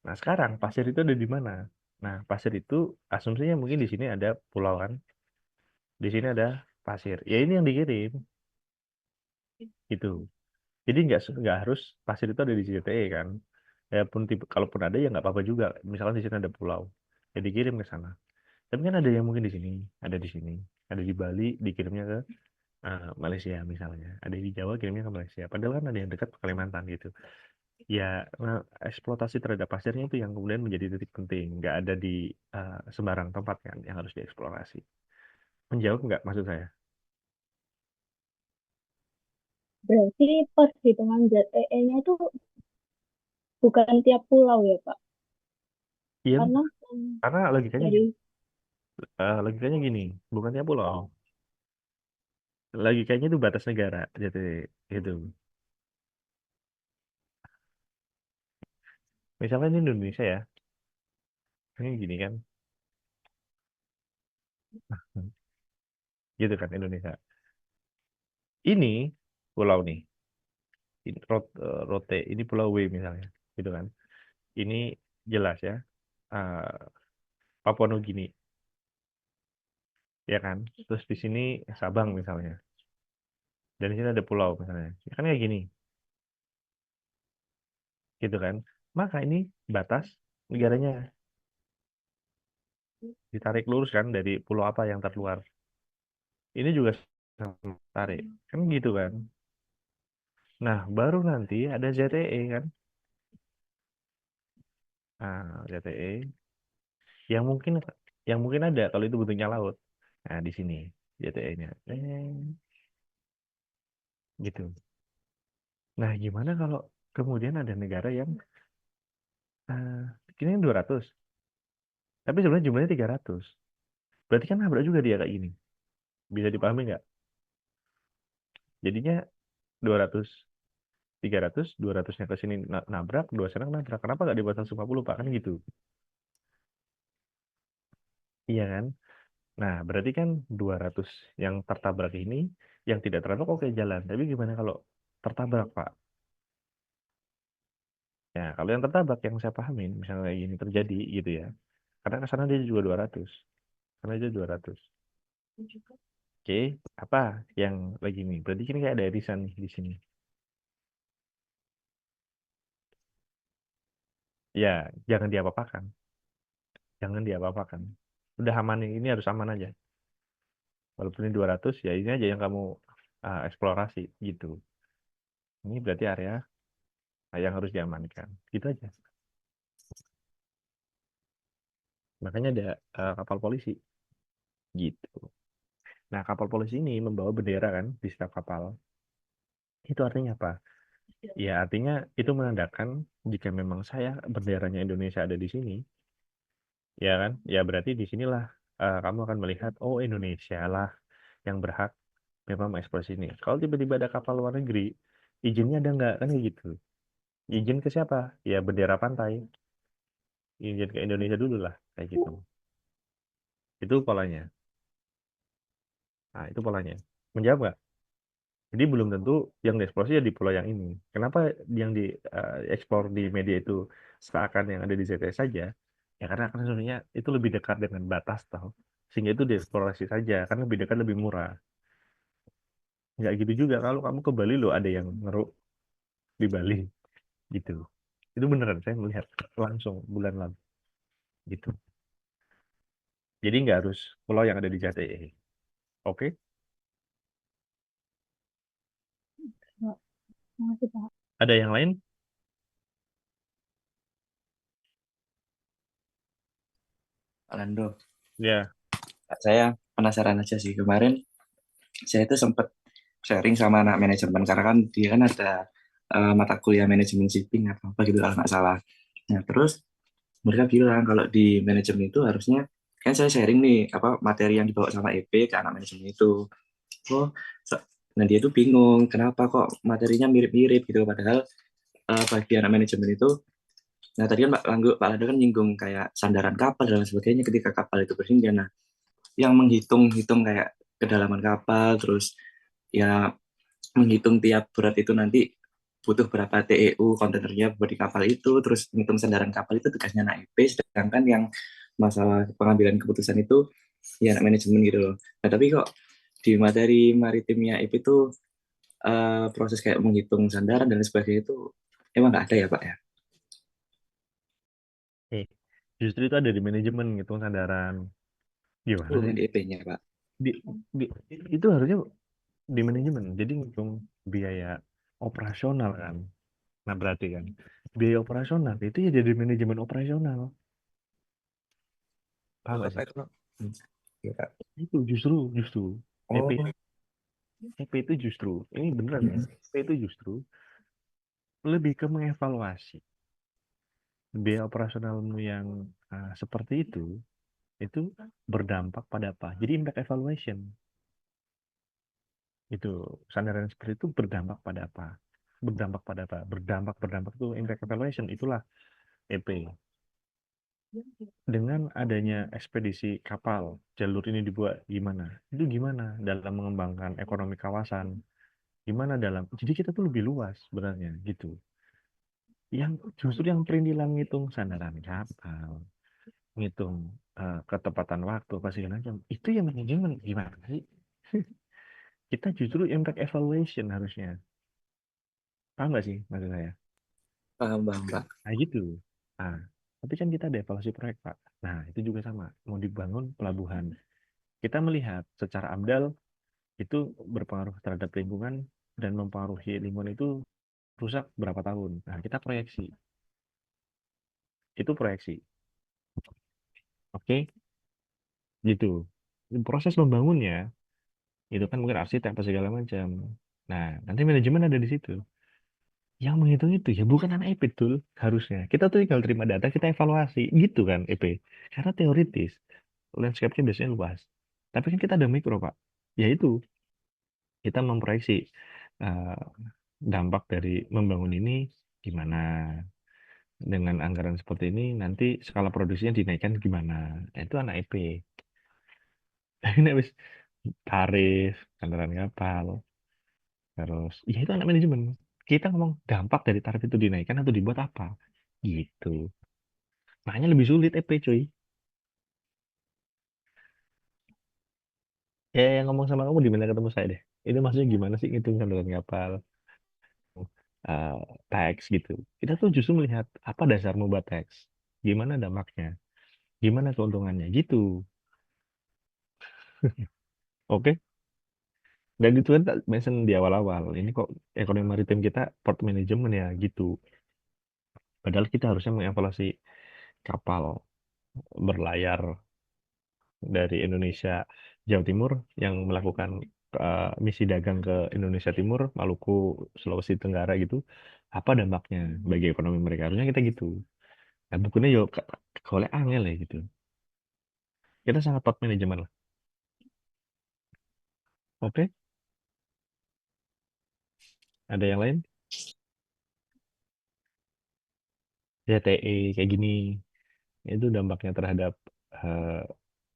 Nah, sekarang pasir itu ada di mana? Nah, pasir itu asumsinya mungkin di sini ada pulau kan, di sini ada pasir. Ya ini yang dikirim, gitu. Jadi nggak harus pasir itu ada di CTE kan. Ya pun kalaupun ada ya nggak apa-apa juga. Misalkan di sini ada pulau, ya dikirim ke sana. Tapi kan ada yang mungkin di sini, ada di sini, ada di Bali dikirimnya ke Malaysia misalnya, ada di Jawa kirimnya ke Malaysia. Padahal kan ada yang dekat ke Kalimantan gitu. Ya, eksploitasi terhadap pasirnya itu yang kemudian menjadi titik penting. Nggak ada di sembarang tempat kan yang harus dieksplorasi. Menjawab nggak maksud saya? Berarti perhitungan ZEE-nya itu bukan tiap pulau ya, Pak? Iya, Karena karena logikanya dari logikanya gini, bukan tiap pulau. Logikanya itu batas negara, jadi gitu. Misalnya ini Indonesia ya, ini gini kan, gitu kan Indonesia. Ini pulau nih, ini Rote, ini pulau W misalnya, gitu kan. Ini jelas ya, eh, Papua Nugini, ya kan. Terus di sini Sabang misalnya, dan di sini ada pulau misalnya, ya kan kayak gini, gitu kan. Maka ini batas negaranya ditarik lurus kan dari pulau apa yang terluar. Ini juga sama tarik, kan gitu kan. Nah, baru nanti ada ZTE kan. Nah, ZTE yang mungkin ada kalau itu bentuknya laut. Nah, di sini ZTE-nya. Gitu. Nah, gimana kalau kemudian ada negara yang ini 200, tapi sebenarnya jumlahnya 300. Berarti kan nabrak juga dia kayak gini. Bisa dipahami nggak? Jadinya 200, 300, 200-nya ke sini nabrak, 200-nya nabrak. Kenapa nggak dibuat 150, Pak? Kan gitu. Iya kan? Nah, berarti kan 200 yang tertabrak ini, yang tidak tertabrak oke jalan. Tapi gimana kalau tertabrak, Pak? Ya, kalau yang tertabrak yang saya pahamin, misalnya kayak gini terjadi gitu ya. Karena ke sana dia juga 200. Karena dia 200. Oke, apa yang lagi ini? Berarti ini kayak ada irisan nih di sini. Ya, jangan diapa-apakan. Jangan diapa-apakan. Udah aman ini harus aman aja. Walaupun ini 200, ya ini aja yang kamu eksplorasi gitu. Ini berarti area yang harus diamankan. Gitu aja. Makanya ada kapal polisi gitu. Nah, kapal polisi ini membawa bendera kan di setiap kapal. Itu artinya apa? Ya, artinya itu menandakan jika memang saya benderanya Indonesia ada di sini, ya kan? Ya berarti di sinilah kamu akan melihat, oh Indonesia lah yang berhak memang mengeksplorasi ini. Kalau tiba-tiba ada kapal luar negeri, izinnya ada nggak kan kayak gitu? Izin ke siapa? Ya bendera pantai. Izin ke Indonesia dulu lah kayak gitu. Itu polanya. Nah, itu polanya. Menjawab nggak? Jadi belum tentu yang dieksplorasi ya di pulau yang ini. Kenapa yang dieksplor di media itu seakan yang ada di ZTS saja? Ya karena kan sebenarnya itu lebih dekat dengan batas tahu. Sehingga itu dieksplorasi saja karena lebih dekat lebih murah. Nggak gitu juga kalau kamu ke Bali lo ada yang ngeruk di Bali gitu. Itu beneran saya melihat langsung bulan lalu gitu. Jadi nggak harus pulau yang ada di JTE. Oke? Makasih, Pak. Ada yang lain? Alando, Ya. saya penasaran aja sih kemarin saya itu sempat sharing sama anak manajemen karena kan dia kan ada mata kuliah manajemen shipping atau apa gitu kalau nggak salah. Nah terus mereka bilang kalau di manajemen itu harusnya kan saya sharing nih apa materi yang dibawa sama EP ke anak manajemen itu. Oh, nah dia tuh bingung kenapa kok materinya mirip-mirip gitu padahal bagi anak manajemen itu. Nah tadi kan Pak Lando kan nyinggung kayak sandaran kapal dan sebagainya ketika kapal itu bersinggah. Nah yang menghitung-hitung kayak kedalaman kapal terus ya menghitung tiap berat itu nanti butuh berapa TEU kontainernya buat di kapal itu, terus menghitung sandaran kapal itu tugasnya anak IP, sedangkan yang masalah pengambilan keputusan itu ya anak manajemen gitu loh. Nah tapi kok di materi maritimnya IP itu proses kayak menghitung sandaran dan sebagainya itu emang nggak ada ya Pak ya? Justru itu ada di manajemen ngitung sandaran. Gimana sih? Di EP-nya Pak. Di- itu harusnya di manajemen. Jadi ngitung biaya operasional kan. Nah, berarti kan biaya operasional itu ya jadi manajemen operasional. Paham nggak Apa sih? ekonomi? Ya, Kak. Itu justru EP Oh, EP itu justru ini beneran ya. EP itu justru lebih ke mengevaluasi biaya operasionalmu yang seperti itu berdampak pada apa? Jadi impact evaluation itu sandaran seperti itu berdampak pada apa? Berdampak pada apa? Berdampak itu impact evaluation itulah EP. Dengan adanya ekspedisi kapal, jalur ini dibuat gimana? Itu gimana dalam mengembangkan ekonomi kawasan? Gimana dalam? Jadi kita tuh lebih luas sebenarnya gitu. Yang justru yang perintilan ngitung sandaran kapal, ngitung ketepatan waktu apa segala macam, itu yang manajemen gimana sih? Kita justru impact evaluation harusnya. Paham nggak sih maksud saya? paham Bang, Pak. Nah gitu. Nah, tapi kan kita ada evaluasi proyek, Pak. Nah, itu juga sama. Mau dibangun pelabuhan. Kita melihat secara AMDAL itu berpengaruh terhadap lingkungan dan mempengaruhi lingkungan itu rusak berapa tahun. Nah, kita proyeksi. Itu proyeksi. Oke, gitu. Proses membangunnya itu kan mungkin arsitek apa segala macam. Nah, nanti manajemen ada di situ. Yang menghitung itu ya bukan anak EP betul harusnya. Kita tuh tinggal terima data, kita evaluasi gitu kan EP. Karena teoritis, landscape-nya biasanya luas. Tapi kan kita ada mikro, Pak. Yaitu kita memproyeksi eh, dampak dari membangun ini gimana. Dengan anggaran seperti ini nanti skala produksinya dinaikkan gimana. Nah, itu anak EP. Ini habis tarif, kendaraan kapal, terus ya itu anak manajemen. Kita ngomong dampak dari tarif itu dinaikkan atau dibuat apa gitu. Makanya lebih sulit EP cuy. Ya yang ngomong sama kamu di mana ketemu saya deh. Itu maksudnya gimana sih ngitung kendaraan kapal, eh, teks gitu. Kita tuh justru melihat apa dasar membuat teks, gimana dampaknya, gimana keuntungannya gitu. Oke. Dan itu kan tak mention di awal-awal. Ini kok ekonomi maritim kita port management ya gitu. Padahal kita harusnya mengevaluasi kapal berlayar dari Indonesia Jawa Timur yang melakukan misi dagang ke Indonesia Timur, Maluku, Sulawesi Tenggara gitu. Apa dampaknya bagi ekonomi mereka? Harusnya kita gitu. Nah, bukunya yo oleh angel ya gitu. Kita sangat top manajemen lah. Oke, ada yang lain? ZTE kayak gini. Itu dampaknya terhadap eh,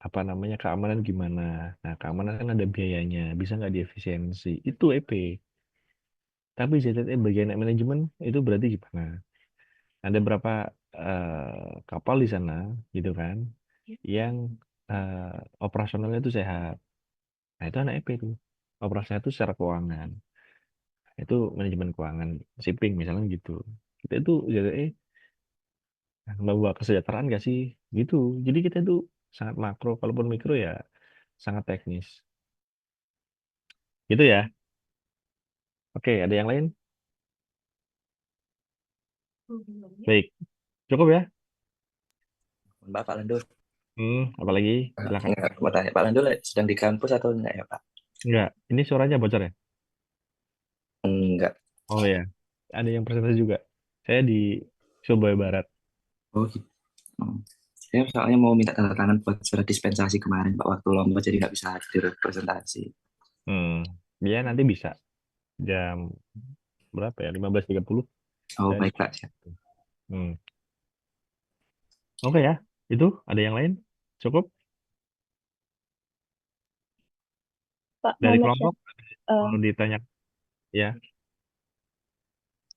apa namanya keamanan gimana. Nah, keamanan kan ada biayanya, bisa nggak diefisiensi? Itu EP. Tapi ZTE bagian manajemen itu berarti gimana? Ada berapa kapal di sana, gitu kan, yang operasionalnya itu sehat. Nah, itu anak EP itu. Operasionalnya itu secara keuangan. Itu manajemen keuangan shipping misalnya gitu. Kita itu ZTE membawa kesejahteraan nggak sih? Gitu. Jadi kita itu sangat makro, kalaupun mikro ya sangat teknis. Gitu ya. Oke, ada yang lain? Baik, cukup ya. Mbak, Pak Landul. Apalagi? Silakan. Enggak, mau tanya, Pak Landul sedang di kampus atau enggak ya, Pak? Enggak, ini suaranya bocor ya? Enggak. Oh ya, ada yang presentasi juga. Saya di Surabaya Barat. Oh gitu. Saya soalnya mau minta tanda tangan buat surat dispensasi kemarin, Pak, waktu lomba jadi nggak bisa hadir presentasi. Ya nanti bisa jam berapa ya? 15.30. Oh, Saya di baik, Pak. Siap. Hmm. Oke ya, itu ada yang lain? Cukup? Pak, Dari mau kelompok eh, mau ditanya ya.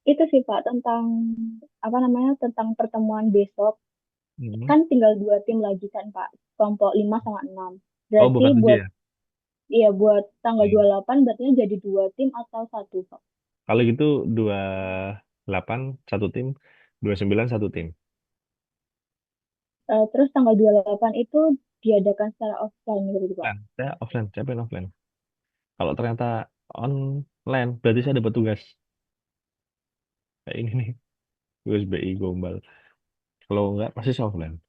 itu sih Pak tentang apa namanya tentang pertemuan besok Hmm. kan tinggal 2 tim lagi kan Pak, kelompok 5 sama 6. Oh, Berarti bukan tujuh buat ya? iya buat tanggal Hmm. 28 berarti jadi 2 tim atau 1 Pak. Kalau gitu 28 satu tim, 29 satu tim. Terus tanggal 28 itu diadakan secara offline gitu Pak. Nah, saya offline, saya pengen offline. Kalau ternyata online, berarti saya dapat tugas. kayak ini nih, USBI gombal. Kalau enggak pasti softline.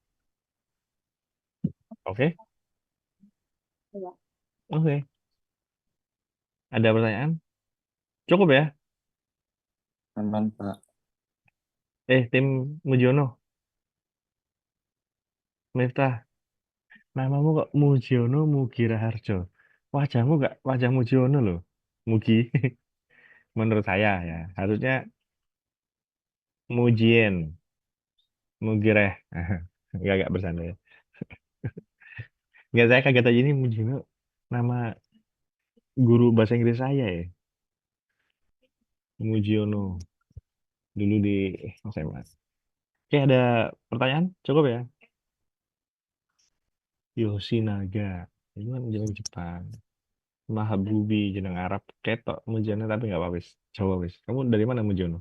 Oke, Iya. oke. Ada pertanyaan? Cukup ya? Aman, Pak. Tim Mujiono, Miftah, namamu kok Mujiono Mugi Raharjo. Wajahmu gak wajah Mujiono loh. Mugi, menurut saya ya. Harusnya Mujien, Mugireh. Gak bercanda ya. Nggak, saya kaget aja ini Mujiono nama guru bahasa Inggris saya ya. Mujiono dulu di SMA. Oke, ada pertanyaan? Cukup ya? Yoshinaga. Itu kan jeneng Jepang. Mahabubi jeneng Arab. Ketok Mujiono tapi nggak apa-apa wis. Jawa wis. Kamu dari mana Mujiono?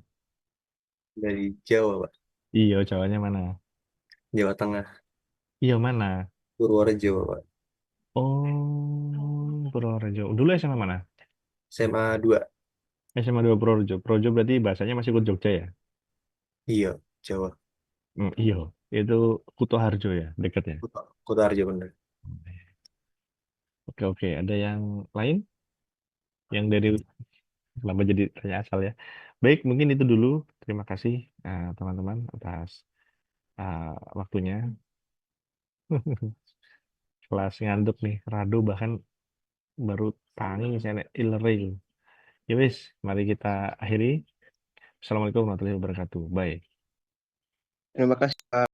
Dari Jawa, Pak. Iya, Jawanya mana? Jawa Tengah, Iya mana? Purworejo, Pak. Oh, Purworejo. Dulu SMA mana? SMA 2. SMA 2 Purworejo. Purworejo berarti bahasanya masih ikut Jogja ya? Iya, Jawa. Iya. Itu Kutoharjo ya, dekatnya. Kutoarjo bener. Oke, oke. Ada yang lain? Yang dari kenapa jadi tanya asal ya? Baik, mungkin itu dulu. Terima kasih teman-teman atas waktunya. Kelas ngantuk nih, rado bahkan baru tangi saya ileril. Ya wis, mari kita akhiri. Assalamualaikum warahmatullahi wabarakatuh. Bye. Terima kasih.